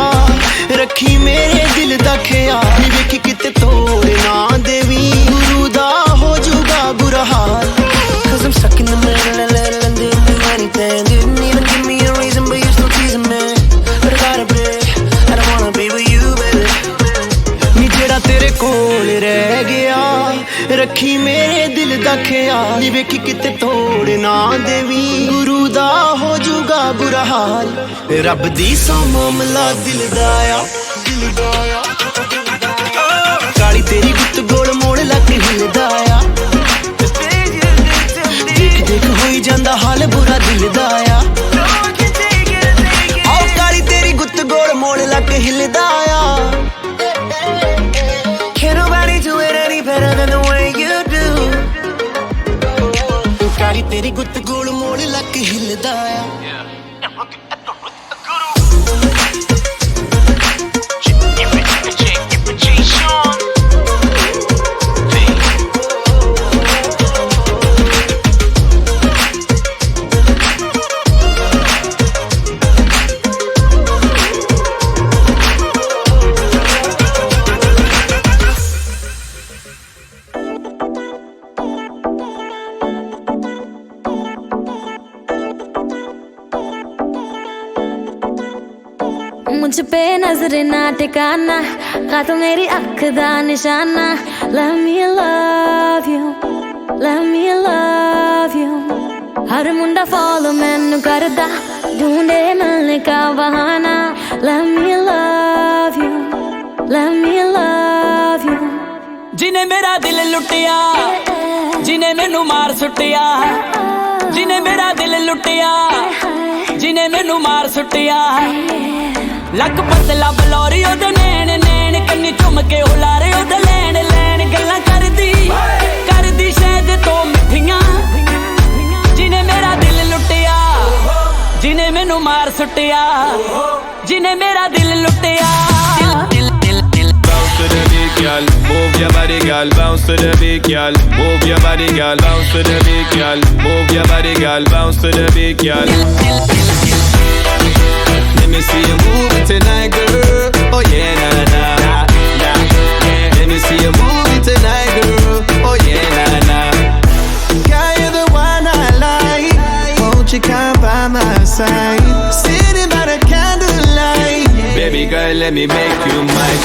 रखी मेरे दिल दा ख्याल नी वेखी किते तोड़ ना देवी गुरु दा हो जूगा बुरा हाल Cause I'm stuck in the middle and little and didn't do anything. Didn't even give me a reason, but you're still teasing me. But I gotta break, I don't wanna be with you, baby. नी जेड़ा तेरे कोल रह गया रखी मेरे दिल दा ख्याल नी वेखी किते तोड़ ना देवी गुरु दा हो जूगा बुरा हाल रब दी सौ मामला दिल दा आ काली तेरी गुत्त गोल मोड़ लग हिलदा आ देख देख होई जांदा हाल बुरा दिल दा आ आओ काली तेरी गुत्त गोल मोड़ लग हिलदा आ Can't nobody do it any better than the way you do. काली तेरी गुत्त गोल मोड़ लग हिलदा आ मुझ पे नजर ना टिकाना का तो मेरी अख दा निशाना Let me love you Let me love you her Munda follow मैनू करदा ढूंढे मिलने का बहाना Let me love you Let me love you जिने मेरा दिल लुटिया जिने मैनू मार सुटिया जिने मेरा दिल लुटिया जिने मैनू मार सुटिया लक पतला बलौरी ओदे नैन नैन कन्नी चुम के हुलारे ओदे लैन लैन गल्लां करदी शायद तो मिठियां जिने मेरा दिल लुटिया जिने मैनू मार सुटिया जिने मेरा दिल लुटिया Bounce to the beat, girl, move your body, girl, bounce to the beat, girl. Move your body, girl, bounce to the beat, girl. Move your body, girl, bounce to the beat, girl. Let me see you move it tonight, girl. Oh yeah, nah, nah, nah, nah, yeah. Let me see you move it tonight, girl. Oh yeah, nah, nah. Girl, you're the one I like. Won't you come by my side? Sitting by the candlelight. Baby girl, let me make you mine.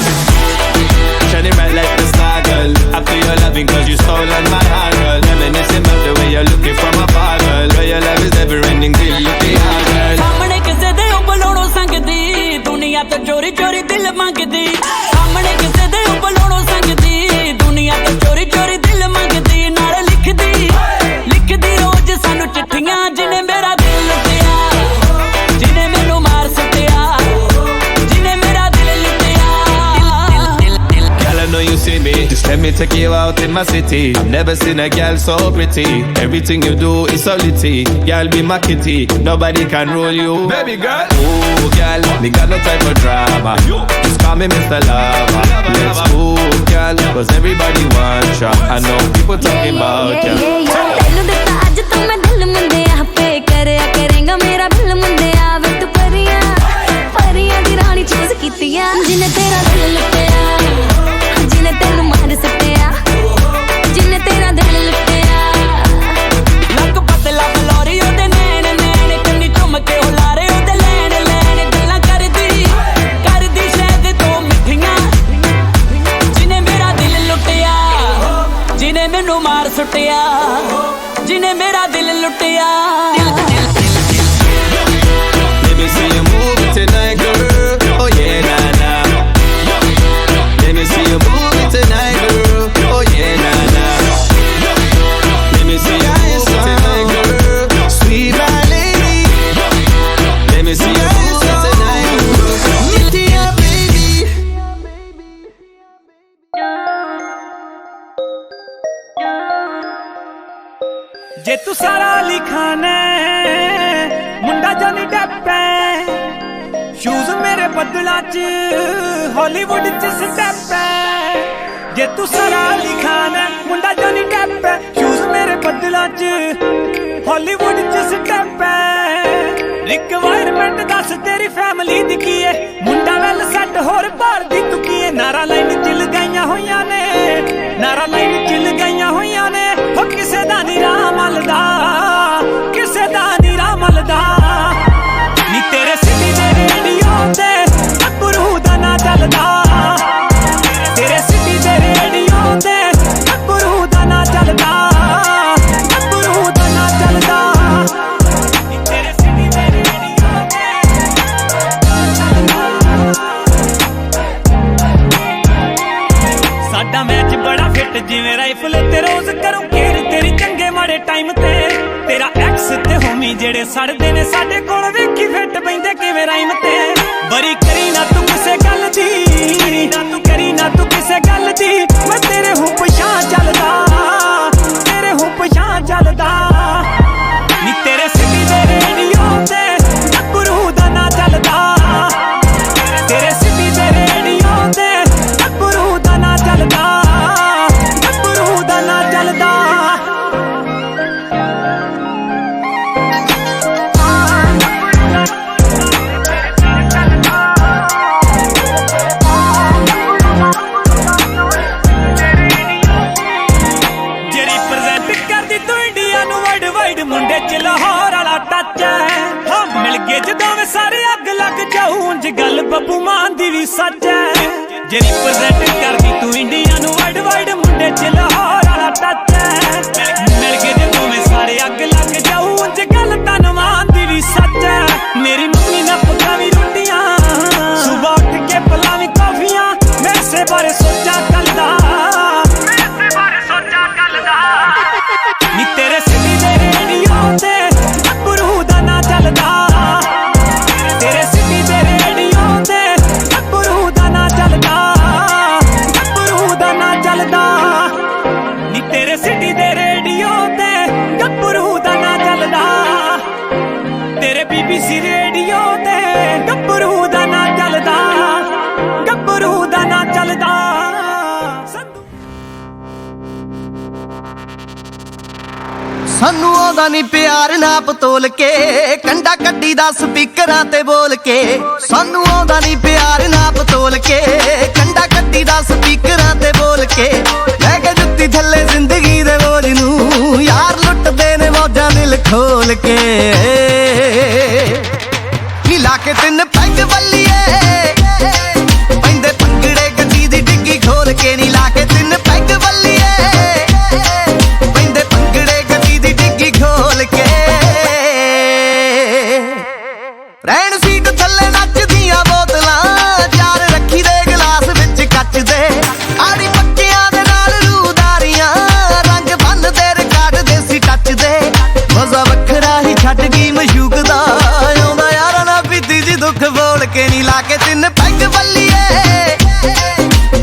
Shining bright like the star, girl. I feel your loving cause you stolen my heart, girl. Reminiscing about the way you're looking from afar, girl. Where your love is never ending till you feel hard, girl. ਸਾਹਮਣੇ ਕਿਸੇ ਦੇ ਉਬਲੋਣੋਂ ਸੰਗਦੀ ਦੁਨੀਆ ਤੋਂ ਚੋਰੀ ਚੋਰੀ ਦਿਲ ਮੰਗਦੀ ਸਾਹਮਣੇ ਕਿਸੇ ਦੇ ਉਬਲੋਣੋਂ ਸੰਗਦੀ ਦੁਨੀਆ ਤੋਂ ਚੋਰੀ ਚੋਰੀ ਦਿਲ ਮੰਗਦੀ ਨਾਲ ਲਿਖਦੀ ਰੋਜ਼ ਸਾਨੂੰ ਚਿੱਠੀਆਂ ਜਿਹਨੇ ਮੇਰਾ ਦਿਲ ਲੁੱਟਿਆ ਜਿਹਨੇ ਮੈਨੂੰ ਮਾਰ ਸੁੱਟਿਆ ਜਿਹਨੇ ਮੇਰਾ ਦਿਲ ਲੁੱਟਿਆ Girl, I know you see me. Just let me take you out in my city. Never seen a girl so pretty. Everything you do is so litty. Girl, be my kitty. Nobody can rule you. Baby girl. Oh, girl, me got no time for drama. Just call me Mr. Lover. Let's move, girl, cause everybody wants ya. I know people talking about ya. ਤੈਨੂੰ ਦਿੱਤਾ ਅੱਜ ਤੋਂ ਮੈਂ ਦਿਲ ਮੁੰਡਿਆ ਪੇ ਕਰਿਆ ਕਰੇਗਾ ਮੇਰਾ ਬਿੱਲ ਮੁੰਡਿਆ ਵੇ ਤੂੰ ਪਰੀਆਂ ਦੀ ਰਾਣੀ ਚੂਜ਼ ਕੀਤੀਆਂ ਜਿਹਨੇ ਤੇਰਾ ਦਿਲ ਲੁੱਟਿਆ ਜਿਹਨੇ ਤੈਨੂੰ ਮਾਰ ਸੁੱਟਿਆ ਜਿਹਨੇ ਤੇਰਾ ਦਿਲ ਲੁੱਟਿਆ ਲੱਕ ਪਤਲਾ ਬਲੋਰੀ ਉਹਦੇ ਨੈਣ ਕੰਨੀ ਚੁੰਮ ਕੇ ਹੁਲਾਰੇ ਉਹਦੇ ਲੈਣ ਗੱਲਾਂ ਕਰਦੀ ਸ਼ਾਇਦ ਦੋ ਮਿੱਠੀਆਂ ਜਿਹਨੇ ਮੇਰਾ ਦਿਲ ਲੁੱਟਿਆ ਜਿਹਨੇ ਮੈਨੂੰ ਮਾਰ ਸੁੱਟਿਆ ਜਿਹਨੇ ਮੇਰਾ ਦਿਲ ਲੁੱਟਿਆ Let me see you move it tonight, girl. Oh yeah, nah, nah. Let me see you move it tonight, girl. Oh yeah, nah, nah. Let me see you move it tonight, girl. Sweet my lady. Let me see you move it tonight, girl. Yeah, baby. ਜੇ ਤੂੰ ਸਾਰਾ ਲਿਖਾਣਾ ਮੁੰਡਾ ਜਾਨੀ ਡੱਪੈ shoes ਮੇਰੇ ਬਦਲਾਂ 'ਚ Hollywood 'ਚ step ਐ ਜੇ ਤੂੰ ਸਾਰਾ ਲਿਖਾਣਾ ਮੁੰਡਾ ਜਾਨੀ ਡੱਪੈ ਸ਼ੂਜ਼ ਮੇਰੇ ਬਦਲਾਂ 'ਚ ਹਾਲੀਵੁੱਡ 'ਚ ਸਟੈਪ ਐ ਰਿਕਵਾਇਰਮੈਂਟ ਦੱਸ ਤੇਰੀ ਫੈਮਿਲੀ ਦੀ ਕੀ ਏ ਮੁੰਡਾ ਵੈਲ ਸੈੱਟ ਹੋਰ ਬਾਹਰ ਦੀ ਤੂੰ ਕੀ ਏ ਨਾਰਾ ਲਾਈਨ 'ਚ ਲਗਾਈਆਂ ਹੋਈਆਂ ਨੇ ਨਾਰਾ ਲਾਈਨ 'ਚ ਲਗਾਈਆਂ ਹੋਈਆਂ ਨੇ ਹੋ ਕਿਸੇ ਦਾ ਨੀ ਰਾਹ ਮਲਦਾ ਕਿਸੇ ਦਾ ਨੀ ਰਾਹ ਮਲਦਾ ਨੀ ਤੇਰੇ ਸਿੱਧੀ ਦੇ ਰੇਡੀਓ ਤੇ ਗੱਭਰੂ ਦਾ ਨਾਂ ਚੱਲਦਾ ਤੇਰੇ ਸਿੱਧੀ ਦੇ ਰੇਡੀਓ ਤੇ ਗੱਭਰੂ ਦਾ ਨਾਂ ਚੱਲਦਾ ਗੱਭਰੂ ਦਾ ਨਾਂ ਚੱਲਦਾ ਨੀ ਤੇਰੇ ਸਿੱਧੀ ਦੇ ਰੇਡੀਓ ਤੇ ਸਾਡਾ ਮੈਚ ਬੜਾ ਫਿੱਟ ਜਿਵੇਂ ਰਾਈਫਲ ਤੇ ਰੋਜ਼ ਕਰੂੰ ਕੇਰ ਤੇਰੀ ਚੰਗੇ ਮਾੜੇ ਟਾਈਮ ਤੇ ਤੇਰਾ ਐਕਸ ਤੇ ਹੋਮੀ ਜਿਹੜੇ ਸੜਦੇ ਨੇ ਸਾਡੇ ਕੋਲ ਵੇਖੀ ਫਿੱਟ ਪੈਂਦੇ ਕਿਵੇਂ ਰਾਈਮ ਤੇ ਬਰੀ ਕਰੀ ਨਾ ਤੂੰ ਕਿਸੇ ਗੱਲ ਦੀ ਨਾ ਤੂੰ ਕਿਸੇ ਗੱਲ ਦੀ ਮੈਂ ਤੇਰੇ ਹੂੰ ਪਛਾਣ ਚੱਲਦਾ ਤੇਰੇ ਹੂੰ ਪਛਾਣ ਚੱਲਦਾ ਨੀ ਤੇਰੇ ਸਿੱਧੀ ਦੇ ਰੇਡੀਓ ਤੇ ਗੱਭਰੂ ਦਾ ਨਾਂ ਚੱਲਦਾ ਤੇਰੇ ਸਿੱਧੀ ਦੇ ਰੇਡੀਓ ਤੇ ਗੱਭਰੂ ਦਾ ਨਾਂ ਚੱਲਦਾ ਗੱਭਰੂ ਦਾ ਨਾਂ ਚੱਲਦਾ ਮੁੰਡੇ ਚ ਲਾਹੌਰ ਵਾਲਾ ਟੱਚ ਐ ਹਾਂ ਮਿਲ ਗਏ ਜਦੋਂ ਵੇ ਸਾਰੇ ਅੱਗ ਲੱਗ ਜਾਊ ਉਂਝ ਗੱਲ ਬੱਬੂ ਮਾਨ ਦੀ ਵੀ ਸੱਚ ਐ ਜੇ ਰਿਪਰੈਜ਼ੈਂਟ ਕਰਦੀ ਤੂੰ ਇੰਡੀਆ ਨੂੰ ਵਰਲਡ ਮੁੰਡੇ ਚ ਲਾਹੌਰ ਵਾਲਾ ਟੱਚ ਐ ਮਿਲ ਗਏ ਜਦੋਂ ਵੇ ਸਾਰੇ ਅੱਗ ਲੱਗ ਜਾਊ ਉਂਝ ਗੱਲ ਧੰਨਵਾਨ ਦੀ ਵੀ ਸੱਚ ਐ ਮੇਰੀ ਮੰਮੀ ਨਾ ਪਕਾਵੀ ਰੋਟੀਆਂ ਸੁਬਹ ਉੱਠ ਕੇ ਪਲਾਵੀ ਕਾਫੀਆਂ ਮੈਂ ਇਸੇ ਬਾਰੇ ਸੋਚਾਂ ਕੱਲਦਾ ਨੀ ਤੇਰੇ ਸਿੱਧੀ ਦੇ ਰੇਡੀਓ ਤੇ ਗੱਭਰੂ ਦਾ ਨਾਂ ਚੱਲਦਾ ਤੇਰੇ ਸਿੱਧੀ ਦੇ ਰੇਡੀਓ ਤੇ ਗੱਭਰੂ ਦਾ ਨਾਂ ਚੱਲਦਾ ਗੱਭਰੂ ਦਾ ਨਾਂ ਚੱਲਦਾ ਨੀ ਤੇਰੇ ਸਿੱਧੀ ਦੇ ਰੇਡੀਓ ਤੇ ਗੱਭਰੂ ਦਾ ਆਉਂਦਾ ਨਹੀਂ ਪਿਆਰ ਨਾਪ ਤੋਲ ਕੇ ਕੰਡਾ ਕੱਢੀ ਦਾ ਸਪੀਕਰਾਂ ਤੇ ਬੋਲ ਕੇ ਸਾਨੂੰ ਆਉਂਦਾ ਨਹੀਂ ਪਿਆਰ ਨਾਪ ਤੋਲ ਕੇ ਕੰਡਾ ਕੱਢੀ ਦਾ ਸਪੀਕਰਾਂ ਤੇ ਬੋਲ ਕੇ ਲੈ ਕੇ ਜੁੱਤੀ ਥੱਲੇ ਜ਼ਿੰਦਗੀ ਦੇ ਬੋਝ ਨੂੰ ਯਾਰ ਲੁੱਟਦੇ ਨੇ ਮੌਜਾਂ ਦਿਲ ਖੋਲ ਕੇ ਨੀ ਲਾ ਕੇ ਤਿੰਨ ਪੈਗ ਵੱਲੀਏ ਪੈਂਦੇ ਪੰਗੜੇ ਗੱਡੀ ਦੀ ਡਿੱਗੀ ਖੋਲ ਕੇ ਨੀ ਲਾ ਕੇ ਤਿੰਨ ਪੈਗ ਵੱਲੀਏ ਪੈਂਦੇ ਪੰਗੜੇ ਗੱਡੀ ਦੀ ਡਿੱਗੀ ਖੋਲ ਕੇ ਰਹਿਣ ਸੀਟ ਥੱਲੇ ਨੱਚਦੀਆਂ ਬੋਤਲਾਂ ਚਾਰ ਰੱਖੀ ਦੇ ਗਲਾਸ ਵਿੱਚ ਕੱਚ ਦੇ ਆੜੀ ਪੱਕਿਆਂ ਦੇ ਨਾਲ ਰੂਦਾਰੀਆਂ ਰੰਗ ਬੰਨਦੇ ਰਿਕਾਰਡ ਦੇਸੀ ਟੱਚ ਦੇ ਮਜ਼ਾ ਵੱਖਰਾ ਹੀ ਛੱਡ ਗਈ ਮਸ਼ੂਕ ਦਾ ਆਉਂਦਾ ਯਾਰਾਂ ਨਾਲ ਪੀਤੀ ਜੀ ਦੁੱਖ ਬੋਲ ਕੇ ਨੀ ਲਾ ਕੇ ਤਿੰਨ ਪੈਗ ਵੱਲੀਏ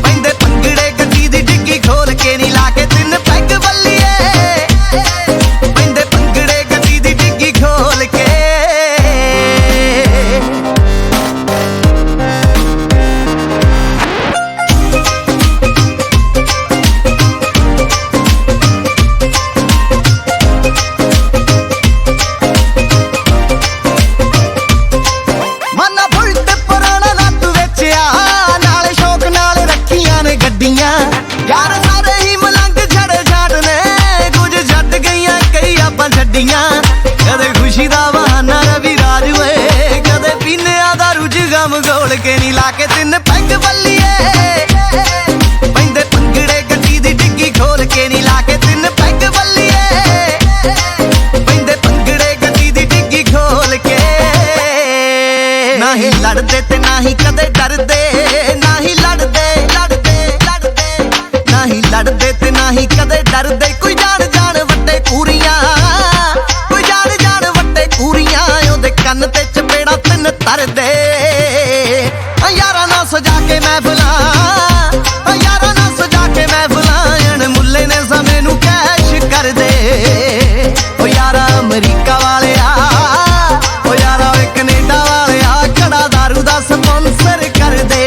ਪੈਂਦੇ ਪੰਗੜੇ ਗੱਡੀ ਦੀ ਡਿੱਗੀ ਖੋਲ ਕੇ ਨੀ ਲਾ ਕੇ ਤਿੰਨ ਪੈਗ ਵੱਲੀਏ ਪੈਂਦੇ ਪੰਗੜੇ ਗੱਡੀ ਦੀ ਡਿੱਗੀ ਖੋਲ ਕੇ ਮਾਨਾ ਬੁਲਟ ਪੁਰਾਣਾ ਲੱਤ ਵੇਚਿਆ ਨਾਲੇ ਸ਼ੌਕ ਨਾਲ ਰੱਖੀਆਂ ਨੇ ਗੱਡੀਆਂ ਯਾਰ ਸਾਰੇ ਹੀ ਮਲੰਗ ਛੜੇ ਛਾੜ ਨੇ ਕੁਝ ਛੱਡ ਗਈਆਂ ਕਈ ਆਪਾਂ ਛੱਡੀਆਂ ਕਦੇ ਖੁਸ਼ੀ ਦਾ ਬਹਾਨਾ ਰਵੀ ਰਾਜ ਓਏ ਕਦੇ ਪੀਨਿਆਂ ਦਾ ਰੁਝ ਗਮ ਗੋਲ ਕੇ ਨੀ ਲਾ ਕੇ ਤਿੰਨ ਪੈਗ ਵੱਲੀਏ ਪੈਂਦੇ ਪੰਗੜੇ ਗੱਡੀ ਦੀ ਡਿੱਗੀ ਖੋਲ ਕੇ ਨੀ ਲਾ ਕੇ ਤਿੰਨ ਪੈਗ ਵੱਲੀਏ ਪੈਂਦੇ ਪੰਗੜੇ ਗੱਡੀ ਦੀ ਡਿੱਗੀ ਖੋਲ ਕੇ ਨਹੀਂ ਲੜਦੇ ਤੇ ਨਹੀਂ ਕਦੇ ਡਰਦੇ ਨਹੀਂ ਲੜਦੇ ਨਹੀਂ ਲੜਦੇ ਤੇ ਨਹੀਂ ਕਦੇ ਡਰਦੇ ਕੋਈ ਜਾਣ ਜਾਣ ਵੱਡੇ ਕੂਰੀਆਂ ਕੋਈ ਜਾਣ ਜਾਣ ਵੱਡੇ ਕੂਰੀਆਂ ਉਹਦੇ ਕੰਨ ਤੇ ਚਪੇੜਾ ਤਿੰਨ ਤਰਦੇ ਯਾਰਾਂ ਨਾਲ ਸਜਾ ਕੇ ਮਹਿਫਲਾਂ ਯਾਰਾਂ ਨਾਲ ਸਜਾ ਕੇ ਮਹਿਫਲਾਂ ਅਣ ਮੁੱਲੇ ਨੇ ਸਮੇਂ ਨੂੰ ਕੈਸ਼ ਕਰਦੇ ਓ ਯਾਰਾ ਅਮਰੀਕਾ ਵਾਲਿਆ ਓ ਯਾਰਾ ਵੇ ਕੈਨੇਡਾ ਵਾਲਿਆ ਕੜਾ ਦਾਰੂ ਦਾ ਸਪਾਂਸਰ ਕਰਦੇ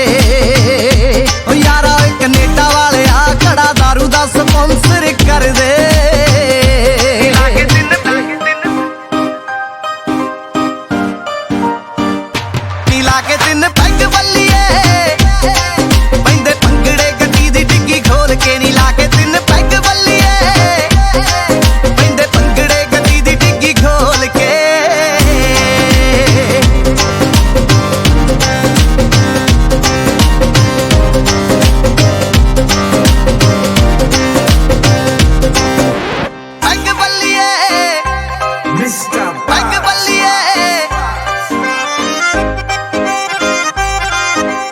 ਓ ਯਾਰਾ ਵੇ ਕੈਨੇਡਾ ਵਾਲਿਆ ਕੜਾ ਦਾਰੂ ਦਾ ਸਪਾਂਸਰ ਕਰਦੇ ਨੀ ਲਾ ਕੇ ਤਿੰਨ ਪੈਗ ਵੱਲੀਏ ਪੈਂਦੇ ਪੰਗੜੇ ਗੱਡੀ ਦੀ ਡਿੱਗੀ ਖੋਲ ਕੇ ਨੀ ਲਾ ਕੇ ਤਿੰਨ ਪੈਗ ਵੱਲੀਏ ਪੈਂਦੇ ਪੰਗੜੇ ਗੱਡੀ ਦੀ ਡਿੱਗੀ ਖੋਲ ਕੇ ਪੈਗ ਵੱਲੀਏ ਮਿਸਟਰ ਪੈਗ ਵੱਲੀਏ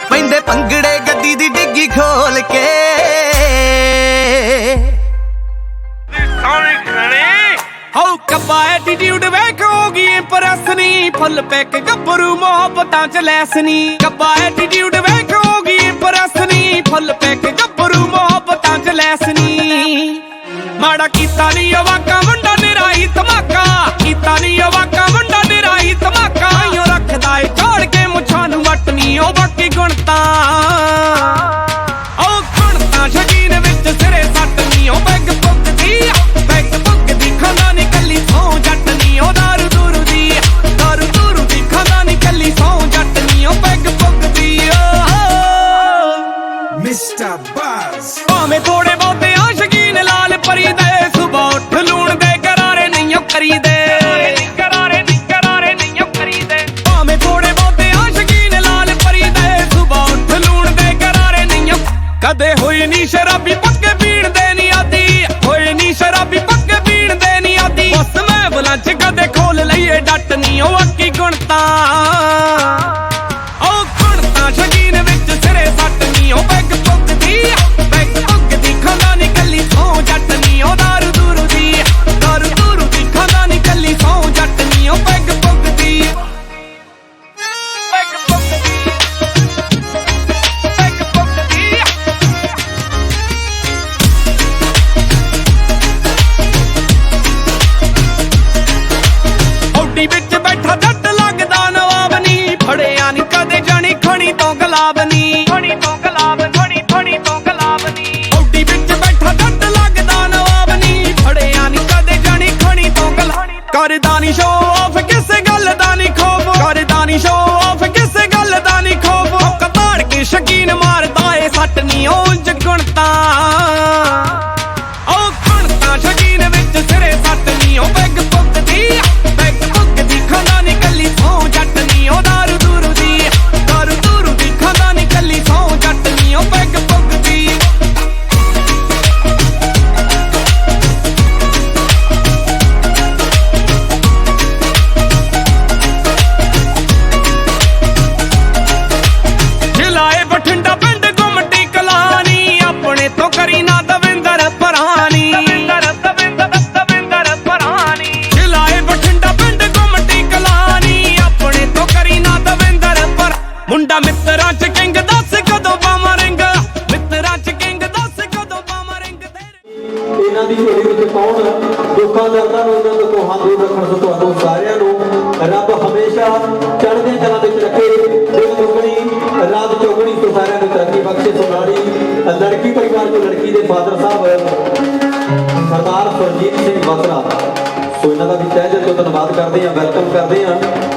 ਪੈਂਦੇ ਪੰਗੜੇ ਗੱਡੀ ਦੀ ਡਿੱਗੀ ਖੋਲ ਕੇ ਹੋ ਕੱਬਾ ਐਟੀਟਿਊਡ ਵੇਖ ਹੋ ਗਈ ਇੰਪ੍ਰੈਸ ਨੀ ਫੁੱਲ ਪੈਕ ਗੱਭਰੂ ਮੁਹੱਬਤਾਂ ਚ ਲੈਸ ਨੀ ਕੱਬਾ ਐਟੀਟਿਊਡ ਵੇਖ ਹੋ ਗਈ ਇੰਪ੍ਰੈਸ ਨੀ ਫੁੱਲ ਪੈਕ ਗੱਭਰੂ ਮੁਹੱਬਤਾਂ ਚ ਲੈਸ ਨੀ ਮਾੜਾ ਕੀਤਾ ਨੀ ਵਾਕਾ ਮੁੰਡਾ ਨਿਰਾਈ ਧਮਾਕਾ ਕੀਤਾ ਨੀ ਵਾਕਾ ਮੁੰਡਾ ਨਿਰਾਈ ਧਮਾਕਾ ਆਇਓ ਰੱਖਦਾ ਏ ਝੋੜ ਕੇ ਮੁੱਛਾਂ ਨੂੰ ਵੱਟ ਨੀ ਉਹ ਬਾਕੀ ਗੁਣਤਾ ਉਹ ਗੁਣਤਾ ਸ਼ਕੀਨ ਵਿੱਚ ਸਿਰੇ ਸੱਟ ਨੀ ਉਹ ਪੈਗ ਪੁੱਗਦੀ ਖਾਂਦਾ ਨੀ ਕੱਲੀ ਸੌ ਜੱਟ ਨੀ ਉਹ ਦਾਰੂ ਦੂਰੂ ਦੀ ਖਾਂਦਾ ਨੀ ਕੱਲੀ ਸੌ ਜੱਟ ਨੀ ਉਹ ਪੈਗ ਪੁੱਗਦੀ ਮਿਸਟਰ ਬਾਸ ਭਾਵੇਂ ਥੋੜੇ ਬਹੁਤੇ ਆਸ਼ਕੀਨ ਲਾਲ ਪਰੀ ਦੇ ਸੁਬਾ ਉੱਠ ਲੂਣ ਦੇ ਕਰਾਰੇ ਨਹੀਂ ਕਰੀਦੇ ਭਾਵੇਂ ਥੋੜੇ ਬਹੁਤੇ ਆਸ਼ਕੀਨ ਲਾਲ ਪਰੀ ਦੇ ਸੁਬਾ ਉੱਠ ਲੂਣ ਦੇ ਕਰਾਰੇ ਨਹੀਂ ਕਦੇ ਹੋਈ ਨੀ ਸ਼ਰਾਬੀ ਪੱਕੇ ਪੀਣ ਦੇ ਨੀ ਆਦੀ ਹੋਈ ਨੀ ਸ਼ਰਾਬੀ ਪੱਕੇ ਪੀਣ ਦੇ ਨੀ ਆਦੀ ਬਸ ਮੈਂ ਬਲੰਚ ਕਦੇ ਖੋਲ ਲਈਏ ਡੱਟ ਨੀ ਉਹ ਅੱਕੀ ਗੁਣਤਾ ਉਹ ਗੁਣਤਾ ਸ਼ਕੀਨ ਵਿੱਚ ਸਿਰੇ ਸੱਟ ਨੀ ਉਹ ਪੈਗ ਪੁੱਗਦੀ ਖਾਂਦਾ ਨੀ ਕੱਲੀ ਸੌ ਜੱਟ ਨੀ ਉਹ ਦਾਰੂ ਦੂਰੂ ਦੀ ਖਾਂਦਾ ਨੀ ਕੱਲੀ ਸੌ ਜੱਟ ਨੀ ਉਹ ਪੈਗ ਪੁੱਗਦੀ ਔਡੀ ਵਿੱਚ ਬੈਠਾ ਜੱਟ ਲੱਗਦਾ ਨਵਾਬ ਨੀ ਫੜਿਆ ਨੀ ਕਦੇ ਜਾਣੀ ਖਣੀ ਤੋਂ ਗੁਲਾਬ ਨੀ ਔਡੀ ਵਿੱਚ ਬੈਠਾ ਜੱਟ ਲੱਗਦਾ ਨਵਾਬ ਨੀ ਫੜਿਆ ਨੀ ਕਦੇ ਜਾਣੀ ਖਣੀ ਤੋਂ ਗੁਲਾਬ ਕਣਕਾਂ ਉਹ ਕਣਕਾਂ ਸ਼ਕੀਨ ਵਿੱਚ ਸਿਰੇ ਸੱਟ ਨੀ ਉਹ ਪੈਗ ਪੁੱਗਦੀ ਖਾਂਦਾ ਨੀ ਕੱਲੀ ਸੌਂ ਜੱਟ ਨੀ ਉਹ ਦਾਰੂ ਦੂਰੂ ਦੀ ਖਾਂਦਾ ਨੀ ਕੱਲੀ ਸੌਂ ਜੱਟ ਨੀ ਉਹ ਪੈਗ ਪੁੱਗਦੀ ਖਿਲਾਏ ਬਠਿੰਡਾ ਪਿੰਡ ਗੁੰਮਟੀ ਕਲਾਨੀ ਆਪਣੇ ਤੋਂ ਕਰੀ ਨਾ ਦਵਿੰਦਰ ਪਰਾਨੀ ਖਿਲਾਏ ਬਠਿੰਡਾ ਪਿੰਡ ਗੁੰਮਟੀ ਕਲਾਨੀ ਆਪਣੇ ਤੋਂ ਕਰੀ ਨਾ ਦਵਿੰਦਰ ਪਰ ਮੁੰਡਾ ਮਿੱਤਰਾਂ ਚ ਕਿੰਗ ਦੱਸ ਕਦੋਂ ਪਾਵਾਂ ਰਿੰਗ ਮਿੱਤਰਾਂ ਚ ਕਿੰਗ ਦੱਸ ਕਦੋਂ ਪਾਵਾਂ ਰਿੰਗ ਇਹਨਾਂ ਦੀ ਝੋਲੀ ਵਿੱਚ ਕੌਣ ਦੁੱਖਾਂ ਦਰਦਾਂ ਨੂੰ ਉਹਨਾਂ ਤੋਂ ਕੋਹਾਂ ਦੂਰ ਰੱਖਣ ਤੋਂ ਤੁਹਾਨੂੰ ਸਾਰਿਆਂ ਨੂੰ ਰੱਬ ਹਮੇਸ਼ਾ ਚੜ੍ਹਦੀਆਂ ਕਲਾਂ ਵਿੱਚ ਰੱਖੇ ਦਿਲ ਦੁਗਣੀ ਰਾਤ ਚੌਗਣੀ ਤੋਂ ਸਾਰਿਆਂ ਨੂੰ ਤਰੱਕੀ ਬਖਸ਼ੇ ਸੁਨਾੜੀ ਲੜਕੀ ਪਰਿਵਾਰ ਤੋਂ ਲੜਕੀ ਦੇ ਫਾਦਰ ਸਾਹਿਬ ਸਰਦਾਰ ਸੁਰਜੀਤ ਸਿੰਘ ਬਸਰਾ ਸੋ ਇਹਨਾਂ ਦਾ ਵੀ ਤਹਿ ਦਿਲ ਤੋਂ ਧੰਨਵਾਦ ਕਰਦੇ ਹਾਂ ਵੈਲਕਮ ਕਰਦੇ ਹਾਂ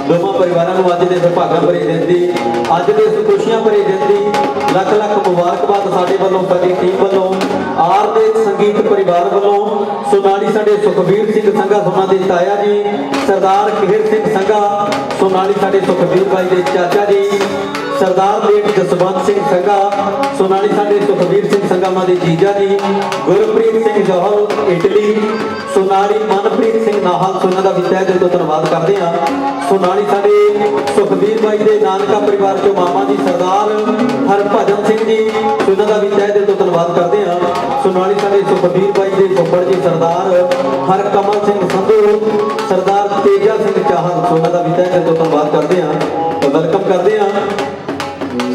ਦੋਵਾਂ ਪਰਿਵਾਰਾਂ ਨੂੰ ਅੱਜ ਦੇ ਸੁਭਾਗਾਂ ਭਰੇ ਦਿਨ ਦੀ ਅੱਜ ਦੇ ਇਸ ਖੁਸ਼ੀਆਂ ਭਰੇ ਦਿਨ ਦੀ ਲੱਖ ਲੱਖ ਮੁਬਾਰਕਬਾਦ ਸਾਡੇ ਵੱਲੋਂ ਸਾਡੀ ਟੀਮ ਵੱਲੋਂ ਆਰ ਦੇ ਸੰਗੀਤ ਪਰਿਵਾਰ ਵੱਲੋਂ ਸੋਨਾਲੀ ਸਾਡੇ ਸੁਖਬੀਰ ਸਿੰਘ ਸੰਘਾ ਉਹਨਾਂ ਦੇ ਤਾਇਆ ਜੀ ਸਰਦਾਰ ਕਿਹਰ ਸਿੰਘ ਸੰਘਾ ਸੋਨਾਲੀ ਸਾਡੇ ਸੁਖਬੀਰ ਬਾਈ ਦੇ ਚਾਚਾ ਜੀ ਸਰਦਾਰ ਲੇਟ ਜਸਵੰਤ ਸਿੰਘ ਸੰਘਾ ਸੋਨਾਲੀ ਸਾਡੇ ਸੁਖਬੀਰ ਸਿੰਘ ਸੰਘਾ ਦੇ ਜੀਜਾ ਜੀ ਗੁਰਪ੍ਰੀਤ ਸਿੰਘ ਜੋਹਲ ਇਟਲੀ ਸੋਨਾਲੀ ਮਨਪ੍ਰੀਤ ਸਿੰਘ ਨਾਹਲ ਸੋਨਾ ਦਾ ਵੀ ਤਹਿ ਦਿਲ ਤੋਂ ਧੰਨਵਾਦ ਕਰਦੇ ਹਾਂ ਸੋਨਾਲੀ ਸਾਡੇ ਸੁਖਬੀਰ ਬਾਈ ਦੇ ਨਾਨਕਾ ਪਰਿਵਾਰ ਚੋਂ ਮਾਮਾ ਜੀ ਸਰਦਾਰ ਹਰਭਜਨ ਸਿੰਘ ਜੀ ਸੋਨਾ ਦਾ ਵੀ ਤਹਿ ਦਿਲ ਤੋਂ ਧੰਨਵਾਦ ਕਰਦੇ ਹਾਂ ਸੋਨਾਲੀ ਸਾਡੇ ਸੁਖਬੀਰ ਬਾਈ ਦੇ ਫੁੱਫੜ ਜੀ ਸਰਦਾਰ ਹਰਕਮਲ ਸਿੰਘ ਸੰਧੂ ਸਰਦਾਰ ਤੇਜਾ ਸਿੰਘ ਚਾਹਲ ਸੋਨਾ ਦਾ ਵੀ ਤਹਿ ਦਿਲ ਤੋਂ ਧੰਨਵਾਦ ਕਰਦੇ ਹਾਂ ਵੈਲਕਮ ਕਰਦੇ ਹਾਂ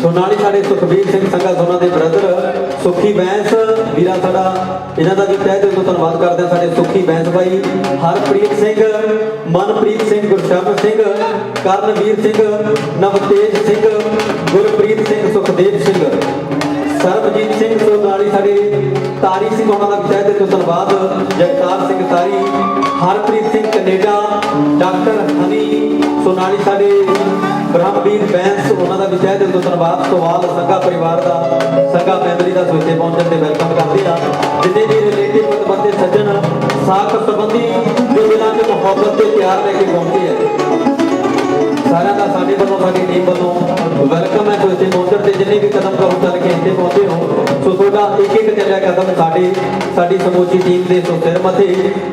ਸੋਨਾਲੀ ਸਾਡੇ ਸੁਖਬੀਰ ਸਿੰਘ ਸੰਘਾ ਸੋਨਾ ਦੇ ਬ੍ਰਦਰ ਸੁਖੀ ਬੈਂਸ ਵੀਰਾ ਸਾਡਾ ਇਹਨਾਂ ਦਾ ਵੀ ਤਹਿ ਦਿਲ ਤੋਂ ਧੰਨਵਾਦ ਕਰਦੇ ਹਾਂ ਸਾਡੇ ਸੁਖੀ ਬੈਂਸ ਬਾਈ ਹਰਪ੍ਰੀਤ ਸਿੰਘ ਮਨਪ੍ਰੀਤ ਸਿੰਘ ਗੁਰਸ਼ਰਨ ਸਿੰਘ ਕਰਨਵੀਰ ਸਿੰਘ ਨਵਤੇਜ ਸਿੰਘ ਗੁਰਪ੍ਰੀਤ ਸਿੰਘ ਸੁਖਦੇਵ ਸਿੰਘ ਸਰਬਜੀਤ ਸਿੰਘ ਸੋਨਾਲੀ ਸਾਡੇ ਤਾਰੀ ਸਿੰਘ ਉਹਨਾਂ ਦਾ ਵੀ ਤਹਿ ਦਿਲ ਤੋਂ ਧੰਨਵਾਦ ਜਗਤਾਰ ਸਿੰਘ ਤਾਰੀ ਹਰਪ੍ਰੀਤ ਸਿੰਘ ਕੈਨੇਡਾ ਡਾਕਟਰ ਹਨੀ ਸੋਨਾਲੀ ਸਾਡੇ ਬ੍ਰਹਮਵੀਰ ਬੈਂਸ ਉਹਨਾਂ ਦਾ ਵੀ ਤਹਿ ਦਿਲ ਤੋਂ ਧੰਨਵਾਦ ਸਵਾਲ ਸੰਘਾ ਪਰਿਵਾਰ ਦਾ ਸੰਘਾ ਫੈਮਿਲੀ ਦਾ ਸੋਚੇ ਪਹੁੰਚਣ ਤੇ ਵੈਲਕਮ ਕਰਦੇ ਆ ਜਿੰਨੇ ਵੀ ਰਿਲੇਟਿਵ ਬੰਦੇ ਸੱਜਣ ਸਾਖ ਸੰਬੰਧੀ ਜੋ ਦਿਲਾਂ ਦੇ ਮੁਹੱਬਤ ਤੇ ਪਿਆਰ ਲੈ ਕੇ ਪਹੁੰਚੇ ਆ ਸਾਰਿਆਂ ਦਾ ਸਾਡੇ ਵੱਲੋਂ ਸਾਡੀ ਟੀਮ ਵੱਲੋਂ ਵੈਲਕਮ ਹੈ ਸੋਚੇ ਪਹੁੰਚਣ ਤੇ ਜਿੰਨੇ ਵੀ ਕਦਮ ਕਰੋ ਚੱਲ ਕੇ ਇੱਥੇ ਪਹੁੰਚੇ ਹੋ ਸੋ ਤੁਹਾਡਾ ਇੱਕ ਇੱਕ ਚੱਲਿਆ ਕਦਮ ਸਾਡੀ ਸਮੂਚੀ ਟੀਮ ਦੇ ਸੋ ਸਿਰ ਮੱਥੇ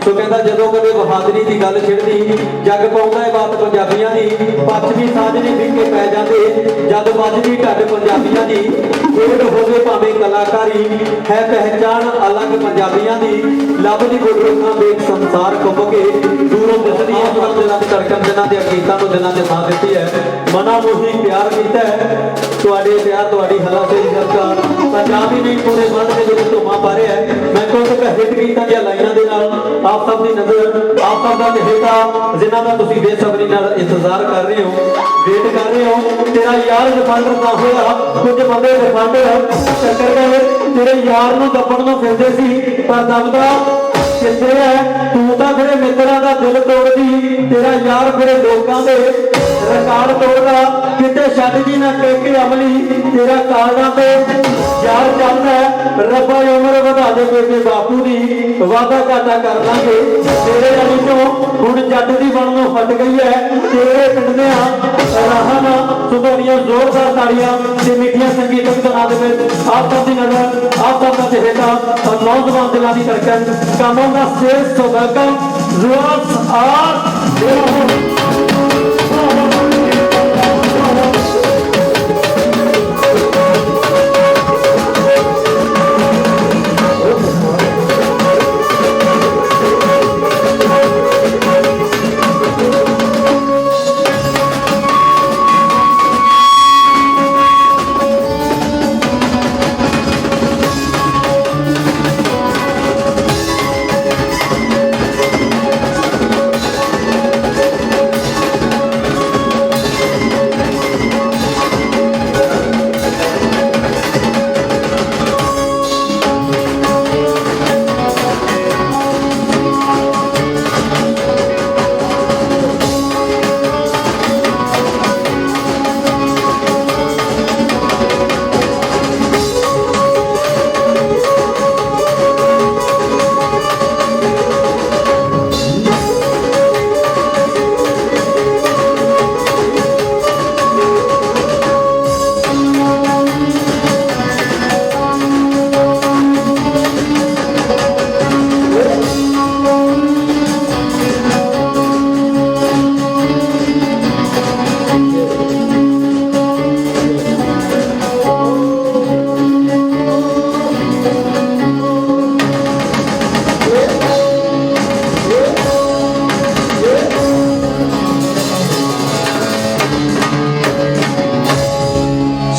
ਸੋ ਕਹਿੰਦਾ ਜਦੋਂ ਕਦੇ ਬਹਾਦਰੀ ਦੀ ਗੱਲ ਛਿੜਦੀ ਜੱਗ ਪਾਉਂਦਾ ਹੈ ਬਾਤ ਪੰਜਾਬੀਆਂ ਦੀ ਪੱਛਮੀ ਸਾਜਰੇ ਫਿੱਕੇ ਪੈ ਜਾਂਦੇ ਜਦ ਵੱਜਦੀ ਢੱਡ ਪੰਜਾਬੀਆਂ ਦੀ ਖੇਡ ਹੋਵੇ ਭਾਵੇਂ ਕਲਾਕਾਰੀ ਹੈ ਪਹਿਚਾਨ ਅਲੱਗ ਪੰਜਾਬੀਆਂ ਦੀ ਲੱਭਦੀ ਗੁਰਮੁਖਾਂ ਦੇ ਸੰਸਾਰ ਘੁੰਮ ਕੇ ਦੂਰੋਂ ਦਿਸਦੀਆਂ ਦਿਲਾਂ ਦੀ ਧੜਕਣ ਜਿਨ੍ਹਾਂ ਦੇ ਅਕੀਦਾਂ ਨੂੰ ਦਿਲਾਂ ਦੇ ਸਾਥ ਦਿੱਤੀ ਹੈ ਮਨਾ ਮੋਹੀ ਪਿਆਰ ਕੀਤਾ ਹੈ ਤੁਹਾਡੇ ਪਿਆਰ ਤੁਹਾਡੀ ਹਲਾਸ਼ੇਰੀ ਸਰਕਾਰ ਪੰਜਾਬ ਹੀ ਨਹੀਂ ਪੂਰੇ ਵਰਲਡ ਦੇ ਵਿੱਚ ਧੁਮਾ ਪਾ ਰਿਹਾ ਹੈ ਮੈਂ ਕੁਝ ਹਿੱਟ ਗੀਤਾਂ ਦੀਆਂ ਲਾਈਨਾਂ ਦੇ ਨਾਲ ਆਪ ਸਭ ਦੀ ਨਜ਼ਰ ਆਪ ਸਭ ਦਾ ਚਹੇਤਾ ਜਿਨ੍ਹਾਂ ਦਾ ਤੁਸੀਂ ਬੇਸਬਰੀ ਨਾਲ ਇੰਤਜ਼ਾਰ ਕਰ ਰਹੇ ਹੋ ਵੇਟ ਕਰ ਰਹੇ ਹੋ ਤੇਰਾ ਯਾਰ ਰਿਫੰਡਰ ਨਾ ਹੋਇਆ ਕੁਝ ਬੰਦੇ ਰਿਫੰਡਰ ਚੱਕਰ ਗਏ ਤੇਰੇ ਯਾਰ ਨੂੰ ਦੱਬਣ ਨੂੰ ਫਿਰਦੇ ਸੀ ਪਰ ਦਬਦਾ ਕਿੱਥੇ ਹੈ ਤੂੰ ਤਾਂ ਫਿਰ ਮਿੱਤਰਾਂ ਦਾ ਦਿਲ ਤੋੜਦੀ ਤੇਰਾ ਯਾਰ ਫਿਰ ਲੋਕਾਂ ਦੇ ਰਿਕਾਰਡ ਤੋੜਦਾ ਕਿਤੇ ਛੱਡ ਜੀ ਨਾ ਕੇ ਅਮਲੀ ਤੇਰਾ ਕਾਰਡਾਂ ਤੇ ਯਾਰ ਚੱਲਦਾ ਰੱਬਾ ਉਮਰ ਵਧਾ ਦੇ ਬੇਬੇ ਬਾਪੂ ਦੀ ਵਾਦਾ ਘਾਟਾ ਕਰ ਲਾਂਗੇ ਤੇਰੇ ਵਾਲੀ ਤੋਂ ਹੁਣ ਜੱਟ ਦੀ ਬਣ ਨੂੰ ਹਟ ਗਈ ਹੈ ਤੇਰੇ ਪਿੰਡਿਆਂ ਰਾਹਾਂ ਨਾ ਸੁਧਾਰੀਆਂ ਜ਼ੋਰਦਾਰ ਤਾੜੀਆਂ ਤੇ ਮਿੱਠੀਆਂ ਸੰਗੀਤਕ ਬਣਾ ਦੇਵੇ ਆਪ ਸਭ ਦੀ ਨਜ਼ਰ ਆਪ ਸਭ ਦਾ ਚਹੇਤਾ ਔਰ ਨੌਜਵਾਨ ਦਿਲਾਂ ਦੀ ਧੜਕਨ ਕਾਮੋਂ ਦਾ ਸੇਸ ਤੋਂ ਵੈਲਕਮ ਜ਼ੋਰਸ ਆਰ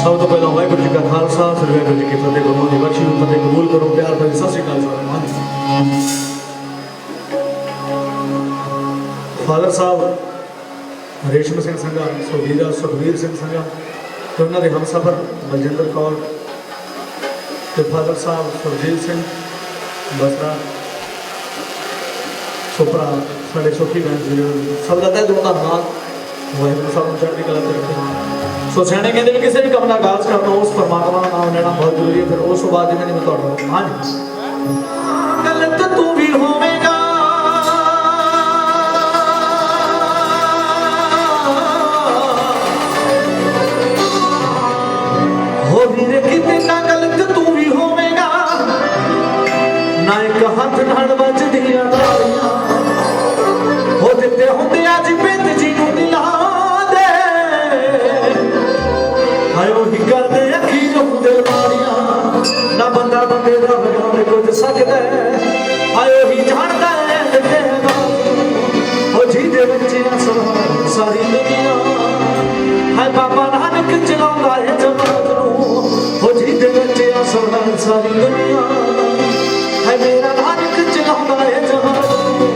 ਸਭ ਤੋਂ ਪਹਿਲਾਂ ਵਾਹਿਗੁਰੂ ਜੀ ਕਾ ਖਾਲਸਾ ਸ੍ਰੀ ਵਾਹਿਗੁਰੂ ਜੀ ਕੀ ਫਤਿਹ। ਗੁਰੂ ਦੀ ਬਖਸ਼ੀ ਹੋਈ ਫਤਿਹ ਕਬੂਲ ਕਰੋ। ਪਿਆਰ ਭਰੀ ਸਤਿ ਸ਼੍ਰੀ ਅਕਾਲ ਸਾਰਿਆਂ ਨੂੰ। ਫਾਦਰ ਸਾਹਿਬ ਰੇਸ਼ਮ ਸਿੰਘ ਸੰਘਾ, ਸੁਖਵੀਰ ਸਿੰਘ ਸੰਘਾ ਤੇ ਉਹਨਾਂ ਦੇ ਹਮਸਫਰ ਬਲਜਿੰਦਰ ਕੌਰ ਤੇ ਫਾਦਰ ਸਾਹਿਬ ਸੁਰਜੀਤ ਸਿੰਘ ਬਸਰਾ ਸੁਪਰਾ ਸਾਡੇ ਸੁਖੀ ਬੈਂਸ ਸਭ ਦਾ ਤਹਿ ਦਿਲੋਂ ਧੰਨਵਾਦ। ਵਾਹਿਗੁਰੂ ਸਾਹਿਬ ਨੂੰ ਚੜ੍ਹਦੀ ਕਲਾ ਚ ਰੱਖੇ। ਸੋ ਸਿਆਣੇ ਕਹਿੰਦੇ ਵੀ ਕਿਸੇ ਵੀ ਕੰਮ ਦਾ ਆਗਾਜ਼ ਕਰਨਾ ਉਸ ਪਰਮਾਤਮਾ ਦਾ ਨਾਮ ਲੈਣਾ ਬਹੁਤ ਜ਼ਰੂਰੀ ਹੈ। ਫਿਰ ਉਸ ਤੋਂ ਬਾਅਦ ਜਿਵੇਂ ਮੈਂ ਤੁਹਾਡਾ ਹਾਂਜੀ ਗਲਤ ਤੂੰ ਵੀ ਹੋਵੇਗਾ ਹੋ ਵੀਰੇ ਕਿਤੇ ਨਾ ਗਲਤ ਤੂੰ ਵੀ ਹੋਵੇਗਾ ਨਾ ਇੱਕ ਹੱਥ ਨਾਲ ਵੱਜਦੀਆਂ ਤਾਲੀਆਂ ਹੋ ਦਿੱਤੇ ਹੁੰਦੇ ਅੱਜ ਬਿੰਦ ਜੀ ਨੂੰ ਦਿਲਾ ਦੇ ਹਾਏ ਉਹੀ ਕਰਦੇ ਅੱਖੀ ਨੂੰ ਦਿਲ ਮਾਰੀਆਂ ਨਾ ਬੰਦਾ ਬੰਦੇ ਦਾ ਬਗਾਉਣ ਕੁਝ ਸਕਦਾ ਹਾਏ ਉਹੀ ਜਾਣਦਾ ਹੈ ਲਿਖੇ ਹੋ ਜਿਹਦੇ ਵਿੱਚ ਅਸਲ ਸਾਰੀ ਦੁਨੀਆ ਹਾਏ ਬਾਬਾ ਨਾਨਕ ਚਲਾਉਂਦਾ ਹੈ ਜਮਾਤ ਨੂੰ ਹੋ ਜਿਹਦੇ ਵਿੱਚ ਅਸਲ ਸਾਰੀ ਦੁਨੀਆ ਹਾਏ ਮੇਰਾ ਨਾਨਕ ਚਲਾਉਂਦਾ ਹੈ ਜਮਾਤ ਨੂੰ।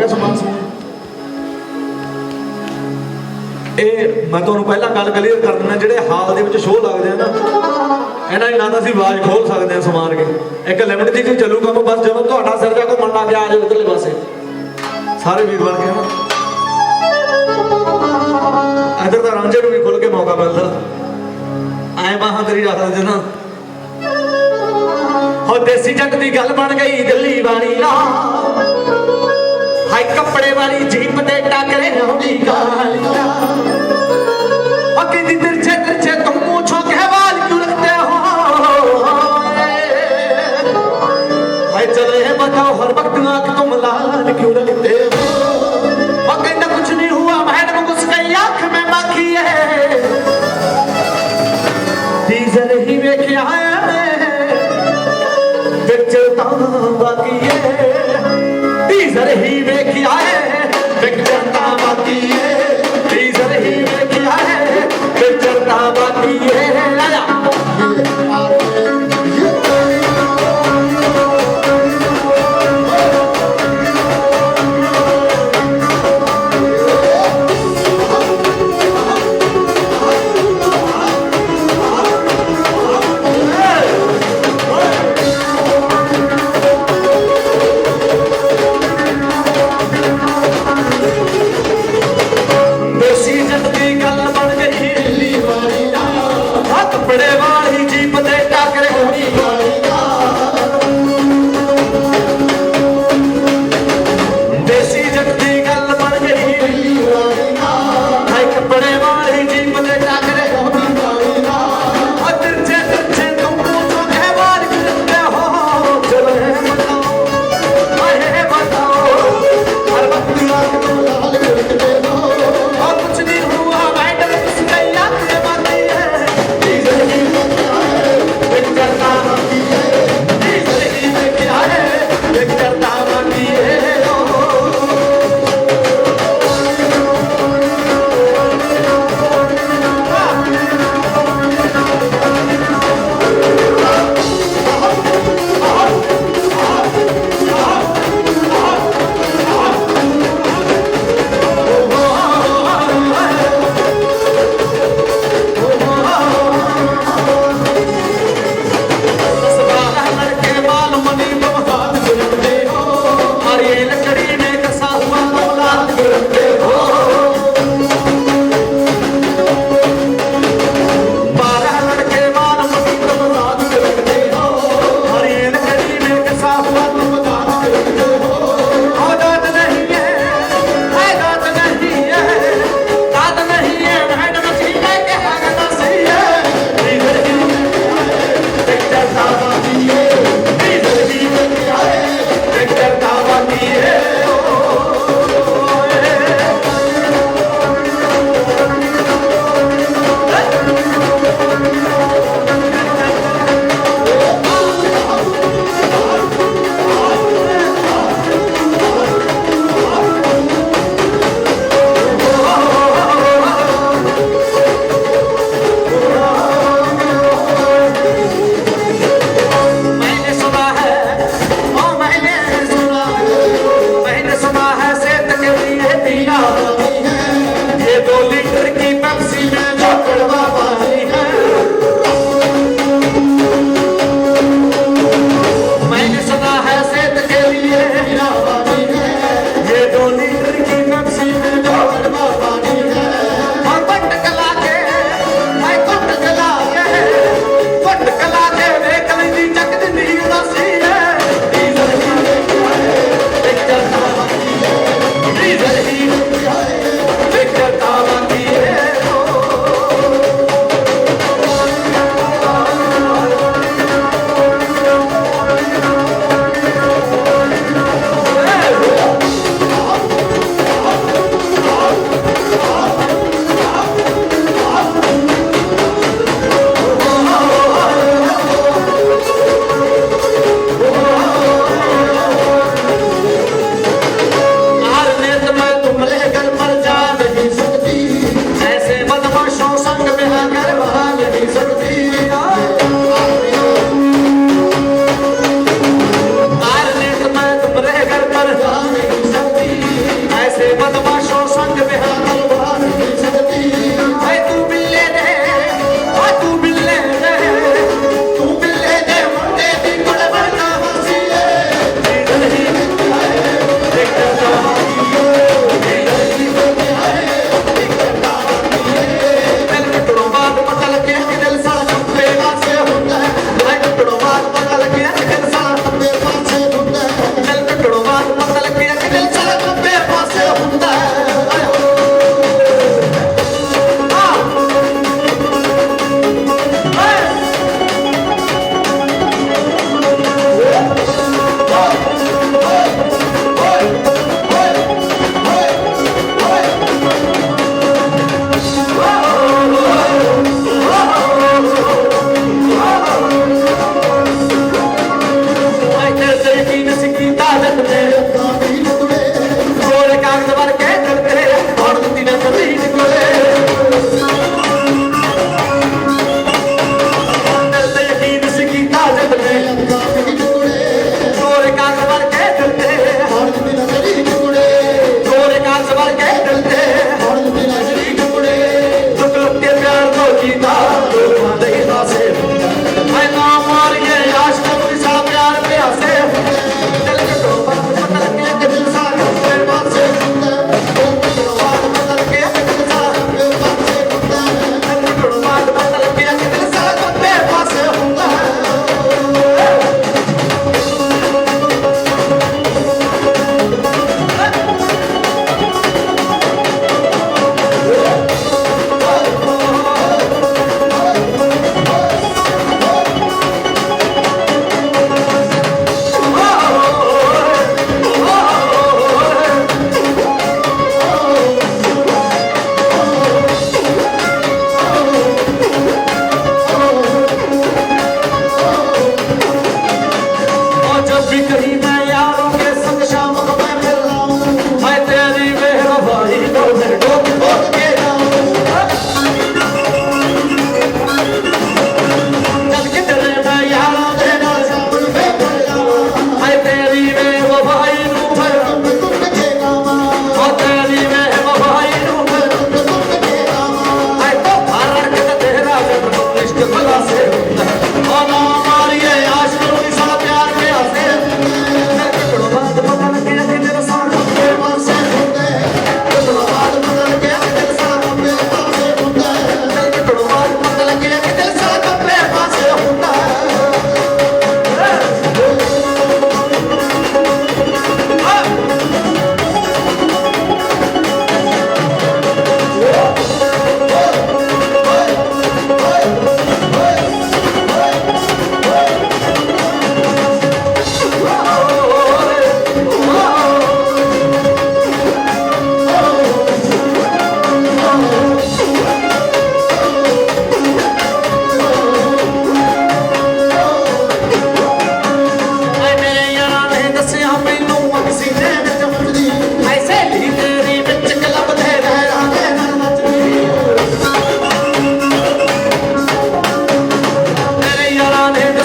ਸਮਾਨ ਸਮੂਨ ਇਹ ਮੈਂ ਤੁਹਾਨੂੰ ਪਹਿਲਾਂ ਗੱਲ ਕਲੀਅਰ ਕਰ ਦਿੰਦਾ, ਜਿਹੜੇ ਹਾਲ ਦੇ ਵਿੱਚ ਸ਼ੋਅ ਲੱਗਦੇ ਆ ਨਾ, ਇਹਨਾਂ ਦੀ ਨਾ ਤਾਂ ਅਸੀਂ ਆਵਾਜ਼ ਖੋਲ ਸਕਦੇ ਆ ਸਮਾਰ ਕੇ, ਇੱਕ ਲਿਮਟ ਦੀ ਚੱਲੂ ਕੰਮ, ਬਸ ਜਦੋਂ ਤੁਹਾਡਾ ਸਿਰ ਜਾ ਘੁੰਮਣ ਲੱਗ ਗਿਆ ਆ ਜਾਓ ਇਧਰਲੇ ਪਾਸੇ ਸਾਰੇ ਵੀਰ ਬਣ ਕੇ ਨਾ, ਇਧਰ ਤਾਂ ਰਾਂਝੇ ਨੂੰ ਵੀ ਖੁੱਲ ਕੇ ਮੌਕਾ ਮਿਲਦਾ, ਐ ਬਾਹਾਂ ਤੇਰੀ ਰੱਖ ਦਿੰਦੇ ਨਾ। ਹੋ ਦੇਸੀ ਜੱਟ ਦੀ ਗੱਲ ਬਣ ਗਈ ਦਿੱਲੀ ਵਾਲੀ ਨਾ, ਹਾਈ ਕੱਪੜੇ ਵਾਲੀ ਜੀਪ ਤੇ ਟਾਕਰੇ ਹੋਣੀ ਗਾਲੀਆਂ, ਕਹਿੰਦੀ तिरछे तिरछे तुम पूछो के बाल क्यों रखते हो, हाय चले बताओ हर वक्त आंख तुम लाल क्यों रखते हो, कहना कुछ नहीं हुआ मैडम घुस गई आंख में बाकी है, डीजल ही में क्या है फिर चलता बाकी है, डीजल ही में क्या है फिर चलता बाकी है, डीजल ही में क्या है फिर चलता बाकी है।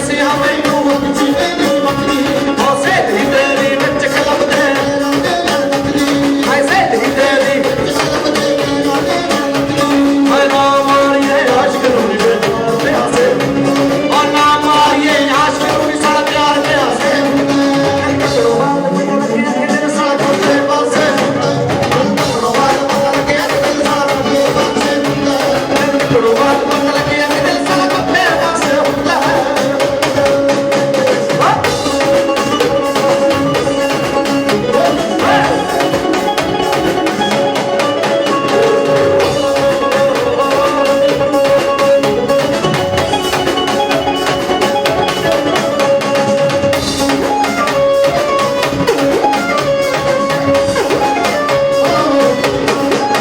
ਦੱਸਿਆ ਮੈਨੂੰ ਹੌਸੇ ਦੀ ਤੇਰੀ ਵਿੱਚ ਕਲਪਦੇ ਐਸੇ ਦੀ ਤੇਰੀ ਮੈਂ ਨਾ ਮਾਰੀਏ ਆਸ਼ਕ ਨੂੰ ਨੀ ਬੇਟਾ ਪਿਆਸੇ ਔਰ ਨਾ ਮਾਰੀਏ ਆਸ਼ਕ ਨੂੰ ਨੀ ਸਾਡਾ ਪਿਆਰ ਪਿਆਸੇ ਕਟੜੋ ਬਾਤ ਪਤਾ ਲੱਗਿਆ ਕਿ ਦਿਲ ਸਾਡਾ ਕੋਤੇ ਪਾਸੇ ਕਟੜੋ ਬਾਤ ਪਤਾ ਲੱਗਿਆ ਕਿ ਦਿਲ ਸਾਡਾ ਕੋਤੇ ਪਾਸੇ ਕਟੜੋ ਬਾਤ ਪਤਾ ਲੱਗਿਆ ਕਿ ਦਿਲ ਸਾਡਾ ਕੋਤੇ ਪਾਸੇ ਹੁੰਦਾ ਹੈ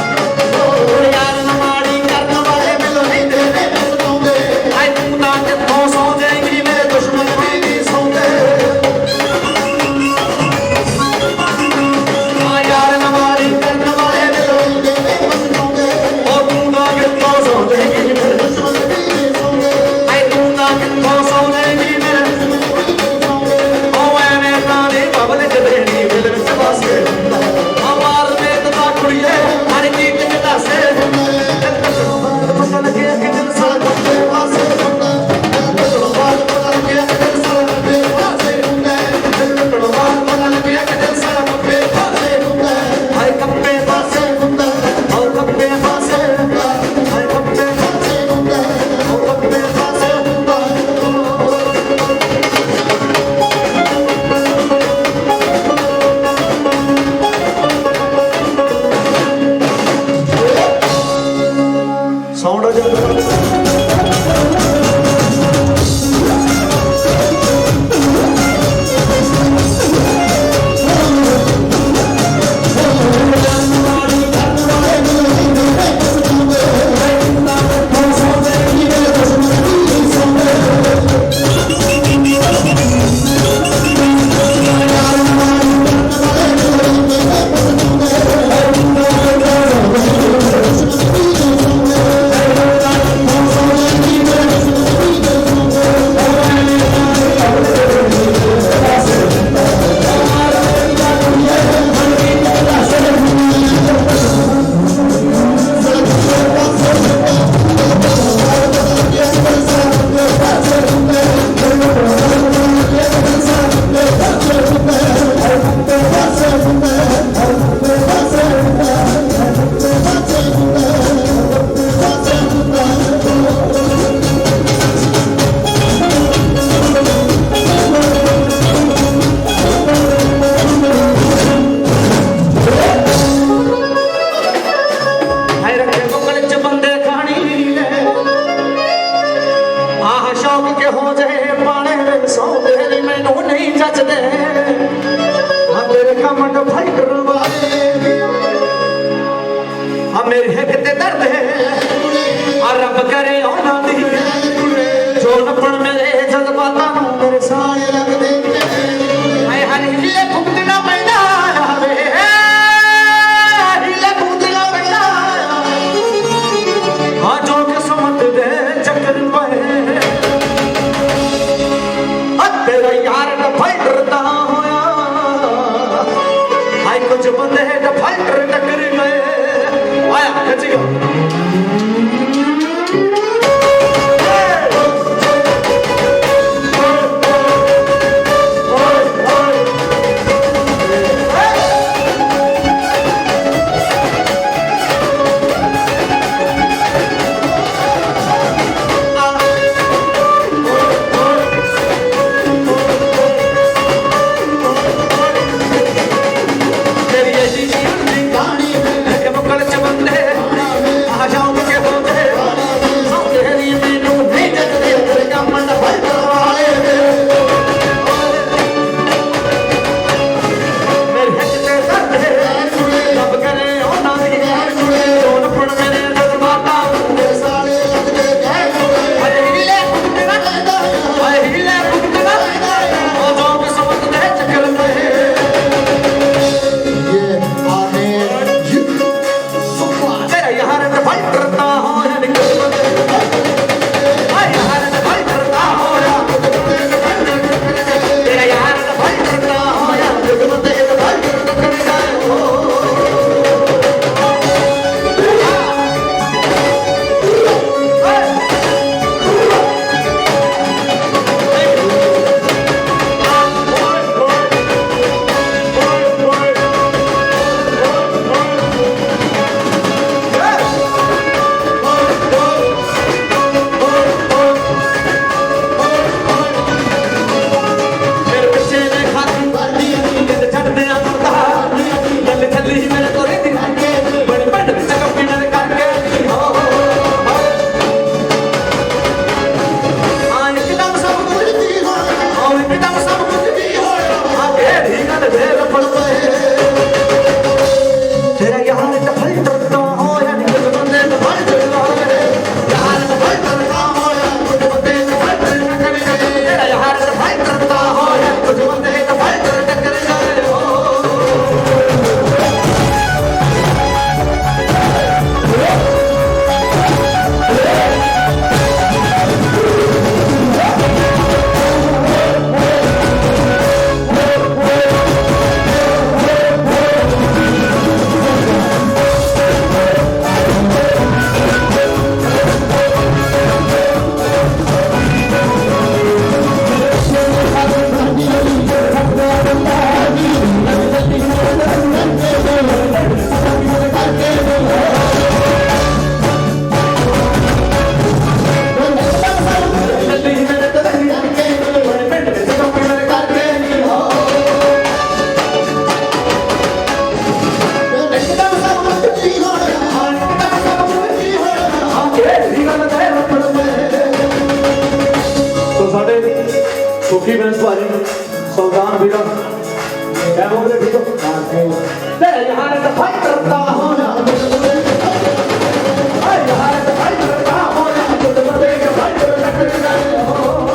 ਯਾਰ ਨਾ ਮਾੜੀ ਕਰਨ ਵਾਲੇ ਮੈਨੂੰ ਨਹੀਂ ਦੇਣੇ ਸਤਾਉਂਦੇ ਐ ਤੂੰ ਨਾ ਕਿੱਥੋਂ ਸੌਂ ਜਾਏਂਗੀ ਮੇਰੇ ਦੁਸ਼ਮਣ ਵੀ ਨਹੀਂ ਸੌਂਦੇ ਆ ਯਾਰ ਨਾ ਮਾੜੀ ਕਰਨ ਵਾਲੇ ਮੈਨੂੰ ਨਹੀਂ ਦੇਣੇ ਸਤਾਉਂਦੇ ਉਹ ਤੂੰ ਨਾ ਕਿੱਥੋਂ ਸੌਂ ਜਾਏਂਗੀ ਮੇਰੇ ਦੁਸ਼ਮਣ ਵੀ ਨਹੀਂ ਸੌਂਦੇ ਐ ਤੂੰ ਨਾ ਕਿੱਥੋਂ ਸੌਂ ਜਾਏਂਗੀ ਮੇਰੇ ਦੁਸ਼ਮਣ ਵੀ ਨਹੀਂ ਸੌਂਦੇ ਉਹ ਐਵੇਂ ਤਾਂ ਨਹੀਂ ਬਬਲ ਜਦੇਣੀ ਦਿਲ ਵਿੱਚ ਵਸ ਕੇ ਆ ਮਾਰ ਦੇ ਤਾ ਕੁੜੀਏ ਹਰ ਚੀਜ਼ ਚ ਦੱਸੇ ਪਤਾ ਲੱਗਿਆ ਕਿ ਦਿਲ ਸਾਡਾ ਕੋਤੇ ਪਾਸੇ ਹੁੰਦਾ ਕਟੜੋ ਬਾਤ ਪਤਾ ਲੱਗਿਆ ਕਿ ਦਿਲ ਸਾਡਾ ਕੋਤੇ ਪਾਸੇ ਹੁੰਦਾ ਕਟੜੋ ਬਾਤ ਪਤਾ ਲੱਗਿਆ ਕਿ ਦਿਲ ਸਾਡਾ ਕੋਤੇ ਪਾਸੇ ਹੁੰਦਾ ਹਾਏ ਕੱਪੇ ਪਾਸੇ ਹੁੰਦਾ ਔਰ ਕੱਪੇ ਪਾਸੇ ਹੁੰਦਾ ਹਾਏ ਕੱਪੇ ਪਾਸੇ ਹੁੰਦਾ ਔਰ ਕੱਪੇ ਪਾਸੇ ਹੁੰਦਾ ਸਾਊਂਡ ਆ ਜਾ ਹਾਏ ਰੱਖੇ ਬੁੱਕਲ ਚ ਬੰਦੇ ਖਾਣੀ ਲੈ ਆਹ ਸ਼ੌਕ ਕਿਹੋ ਜਿਹੇ ਪਾਣੇ ਵੇ ਸੌਂਦੇ ਨੀ ਮੈਨੂੰ ਨਹੀਂ ਜੱਜਦੇ ਆ ਮੇਰੇ ਕਮੰਡ ਫਾਈਟਰ ਵਾਲੇ ਆ ਮੇਰੇ ਹਿੱਕ ਤੇ ਦਰਦ ਹੈ ਆ ਰੱਬ ਕਰੇ ਉਹਨਾਂ ਦੀ ਜੋ ਨਪਣ ਮੇਰੇ ਜਜ਼ਬਾਤਾਂ ਨੂੰ ਮੇਰੇ ਸਾਲੇ ਲੱਗਦੇ ਹਾਏ ਹਰ ਹੀਲੇ ਭੁਗਤਣਾ ਪੈਂਦਾ ਆਵੇ ਹੀਲੇ ਭੁਗਤਣਾ ਪੈਂਦਾ ਆ ਜੋ ਕਿਸਮਤ ਦੇ ਚੱਕਰ ਪਏ ਆ ਤੇਰਾ ਯਾਰ ਦਾ ਫਾਈਟਰ ਤਾਂ ਹੋਇਆ ਹਾਏ ਕੁਝ ਬੰਦੇ ਦਾ ਫਾਈਟਰ ਟੱਕਰ ਗਏ ਆਇਆ ਖਿੱਚ ਗਿਆ ਤੇਰੀ ਐਡੀ ਜੀ ਕਹਾਣੀ ਕਿ ਮੁਕਲ ਚ ਬੰਦੇ सुखी बैंस भाजी सुल्तान वीरा क्या बोल रहे ठीक हो तेरे यार का भाई करता हूं ना भाई यार का भाई करता हूं ना खुद बदे के भाई करता हूं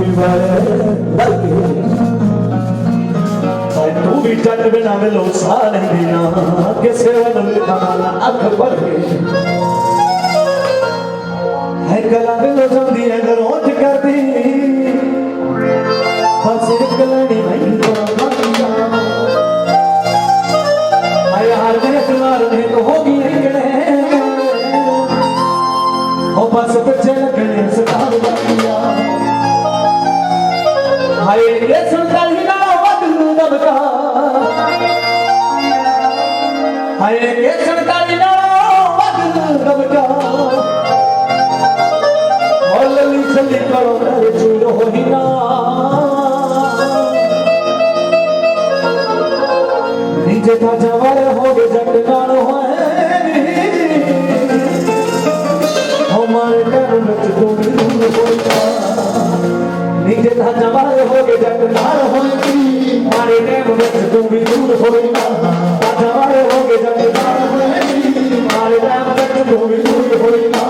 भी मैं तू भी जट बिना मिलो सारे बिना किसे वाला अख भर के है गला मिलो जल्दी अगर ओठ करती बस एक लड़ी नहीं आया हर में तुम्हार में तो होगी हो बस बच्चे लगने सतार बाकिया हाय ये सुनता ही ना बदलू दबका हाय ये सुनता ही ना बदलू दबका और लली चली करो मेरे चूर हो ही ना नीचे था जवार हो गए जट गान होए हमारे घर में तुम दूर होता नीचे था जवार हो गए जट गान होए हमारे घर में तुम दूर होता जवार हो गए जट गान होए हमारे घर में तुम दूर होता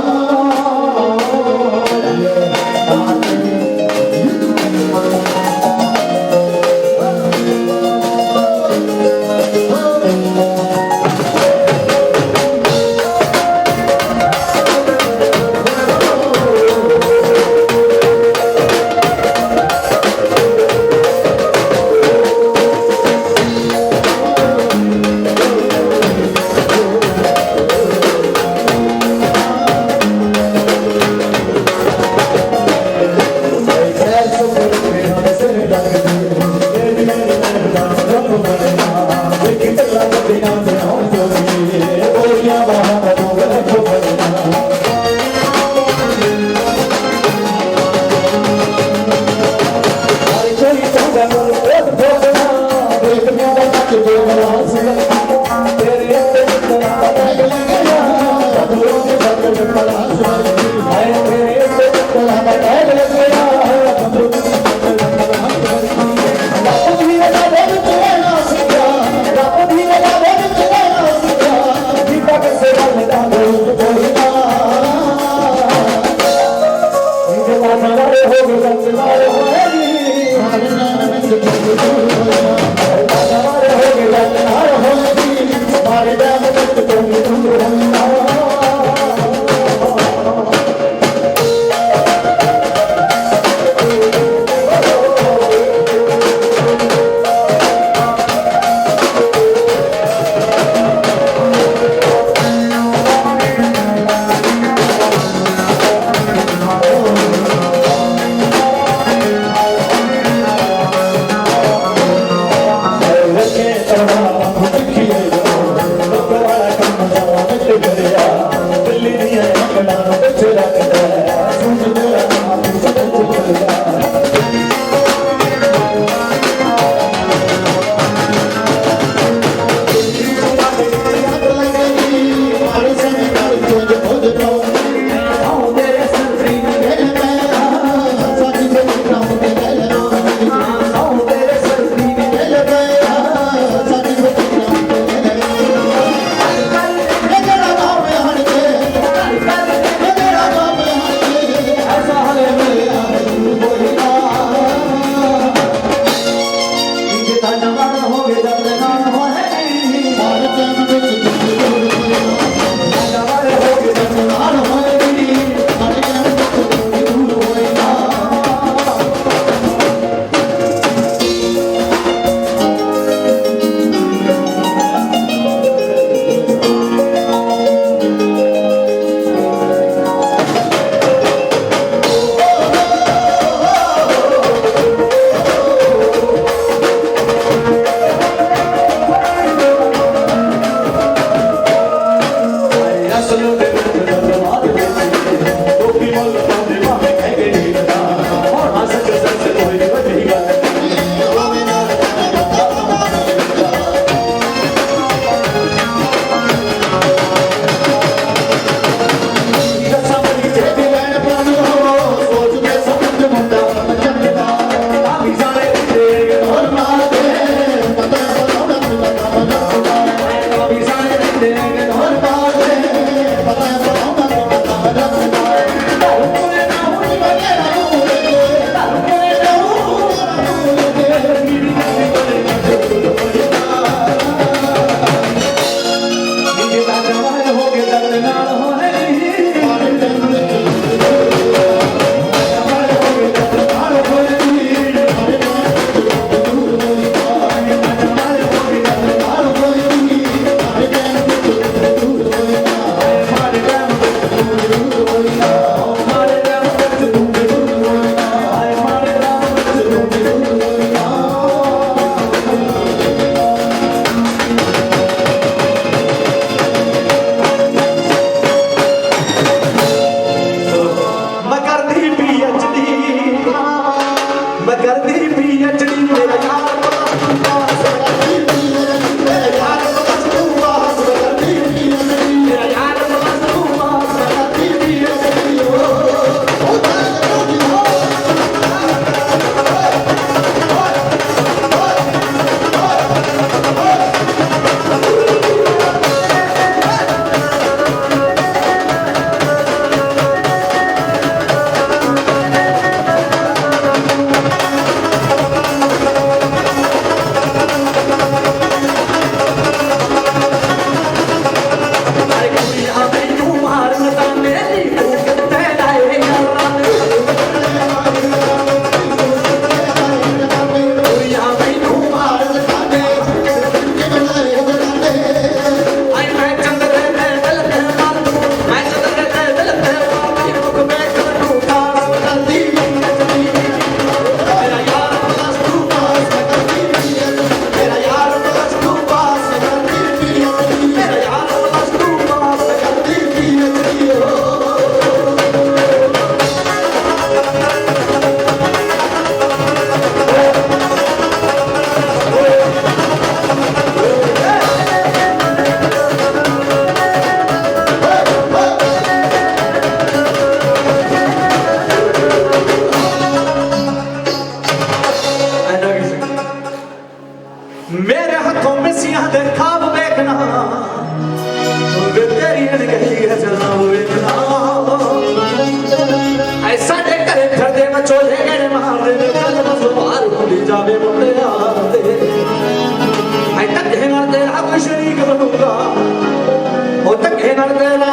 तेरा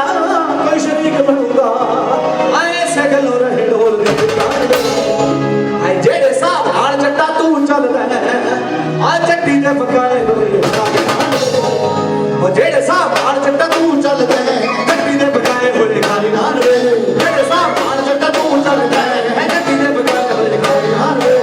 कोई शरीक बनूंगा ऐसे गलों रहे ढोल दे आए जेड़े साहब हाल चट्टा तू चल रहा है आ चट्टी दे पकाए ओ जेड़े साहब हाल चट्टा तू चल रहा है चट्टी दे पकाए होए खाली नाल वे जेड़े साहब हाल चट्टा तू चल रहा है चट्टी दे पकाए होए खाली नाल वे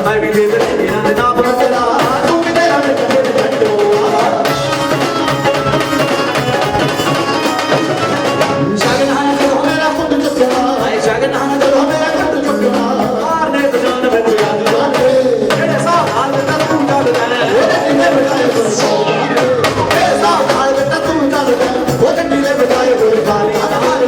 मैं भी दे दे इन्हां दे नाम रचदा तू भी तेरा कंधे ते छड्डो शगनान करो मेरा खुद चुकना हाय शगनान करो मेरा खुद चुकना मारने तो जान मैं तू याद जाने जेड़े साथ हाल बेटा तू चलदा है ओदे किन्ने बिठाए कोई जेड़े साथ हाल बेटा तू चलदा है ओदे किन्ने बिठाए कोई खाली हाल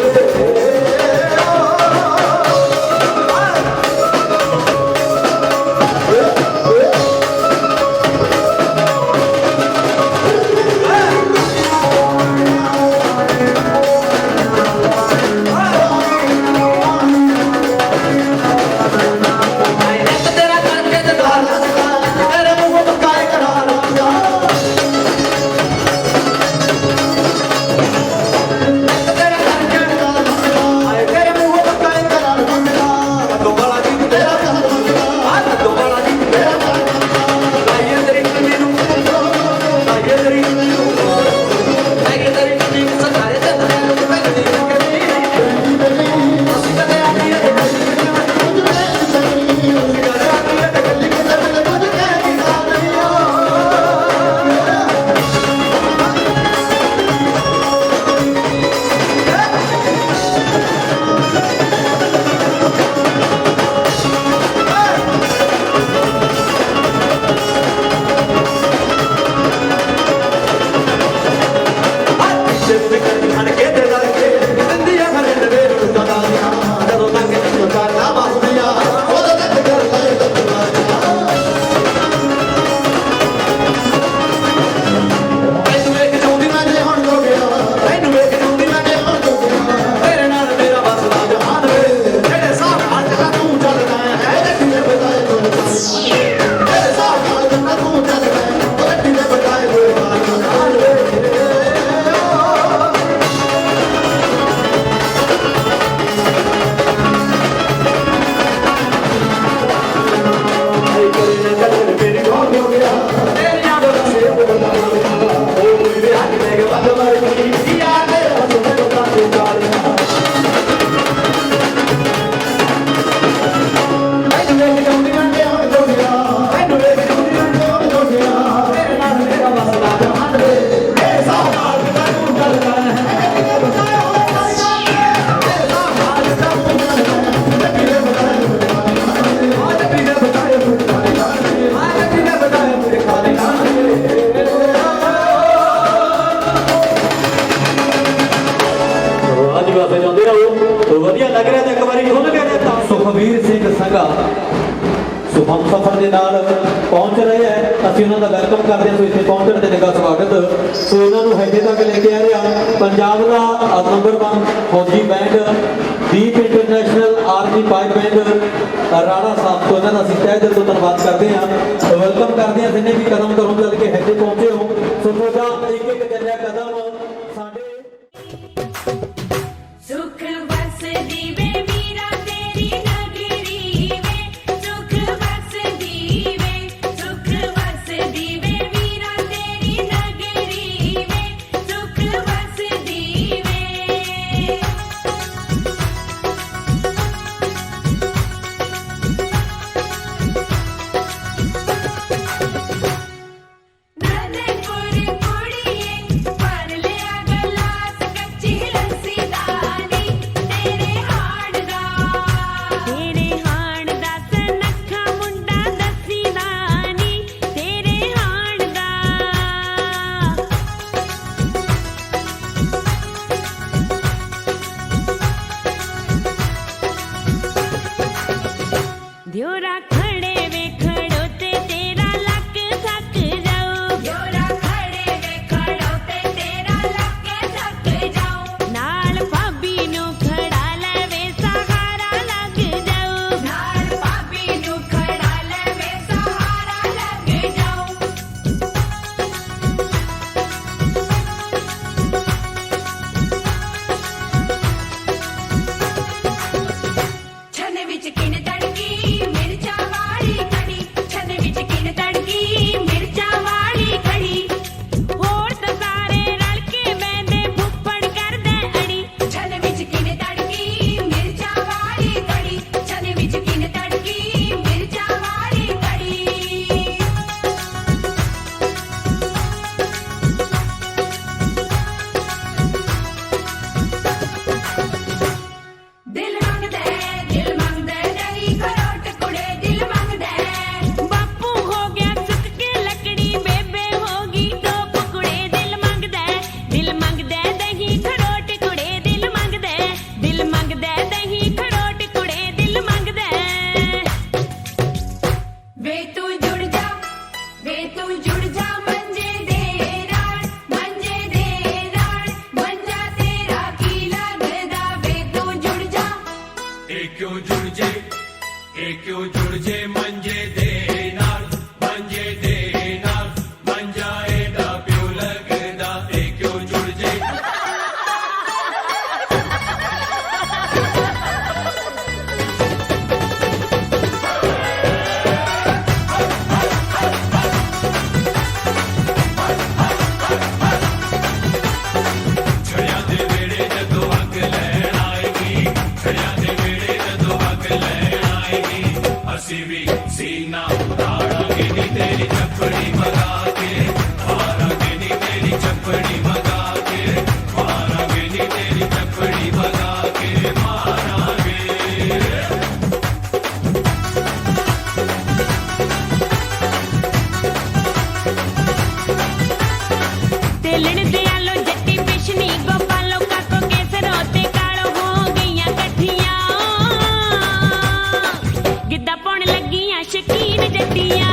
ਸੁਖਬੀਰ ਸਿੰਘ ਸੰਘਾ ਸੋ ਹਮ ਸਫਰ ਦੇ ਨਾਲ ਪਹੁੰਚ ਰਹੇ ਹੈ ਅਸੀਂ ਉਹਨਾਂ ਦਾ ਵੈਲਕਮ ਕਰਦੇ ਹਾਂ ਸੋ ਇੱਥੇ ਪਹੁੰਚਣ ਤੇ ਨਿੱਘਾ ਸਵਾਗਤ ਸੋ ਇਹਨਾਂ ਨੂੰ ਹੈਗੇ ਤੱਕ ਲੈ ਕੇ ਆ ਰਿਹਾ ਪੰਜਾਬ ਦਾ ਨੰਬਰ 1 ਫੌਜੀ band Deep international army pipe band Rana Sahib ਤੋਂ ਇਹਨਾਂ ਦਾ ਅਸੀਂ ਤਹਿ ਦਿਲ ਤੋਂ ਧੰਨਵਾਦ ਕਰਦੇ ਹਾਂ ਵੈਲਕਮ ਕਰਦੇ ਹਾਂ ਜਿੰਨੇ ਵੀ ਕਦਮ ਕਰੋ ਚੱਲ ਕੇ ਹੈਗੇ ਪਹੁੰਚੇ ਹੋ ਸੋ ਤੁਹਾਡਾ ਇੱਕ ਇੱਕ ਚੱਲਿਆ ਕਦਮ ਸਾਡੇ ਸੁਖ ਵਸਦੀ ਵੇ ਵੀਰਾ ਤੇਰੀ ਨਗਰੀ ਵੇ ਸੁਖ ਵਸਦੀ ਵੇ ਸੁਖ ਵਸਦੀ ਵੇ ਵੀਰਾ ਤੇਰੀ ਨਗਰੀ ਵੇ ਸੁਖ ਵਸਦੀ ਵੇ ਨੰਦਪੁਰ ਕੁੜੀਏ ਪਰ ਲਿਆ ਗਲਾਸ ਕੱਚੀ ਲੱਸੀ ਦਾਨੀ ਤੇਰੇ ਹਾੜ ਦਾ ਸਨੱਖਾ ਮੁੰਡਾ ਦੱਸੀ ਦਾਨੀ ਤੇਰੇ ਹਾੜ ਦਾ ਦਿਉਰਾ ਖੜੇ ਵੇ ਖੜੋ ਤੇ ਤੇਰਾ ਲੱਕ ਥੱਕ ਜਾਊ ਦਿਉਰਾ ਖੜੇ ਵੇ ਖੜੋ ਤੇ ਤੇਰਾ ਲੱਕ ਥੱਕ ਜਾਊ ਨਾਲ ਭਾਬੀ ਨੂੰ ਖੜਾ ਲੈ ਵੇ ਸਹਾਰਾ ਲੱਗ ਜਾਊ ਨਾਲ ਭਾਬੀ ਨੂੰ ਖੜਾ ਲੈ ਵੇ ਸਹਾਰਾ ਲੱਗ ਜਾਊ ਛੰਨੇ ਵਿੱਚ ਕਿਨ ਤੜਕੀ ਮਿਰਚਾਂ ਵਾਲੀ ਕੜੀ सीना उतारांगे नी तेरी चपड़ी मगा के मारांगे नी तेरी चपड़ी मगा के मारांगे नी तेरी चपड़ी मगा के मारांगे तेलण दयालो जट्टी पिछनी गोपालो काको केसरो ते कालो हो गईयां कठियां गिद्दा पौन लगियां शकीन जट्टियां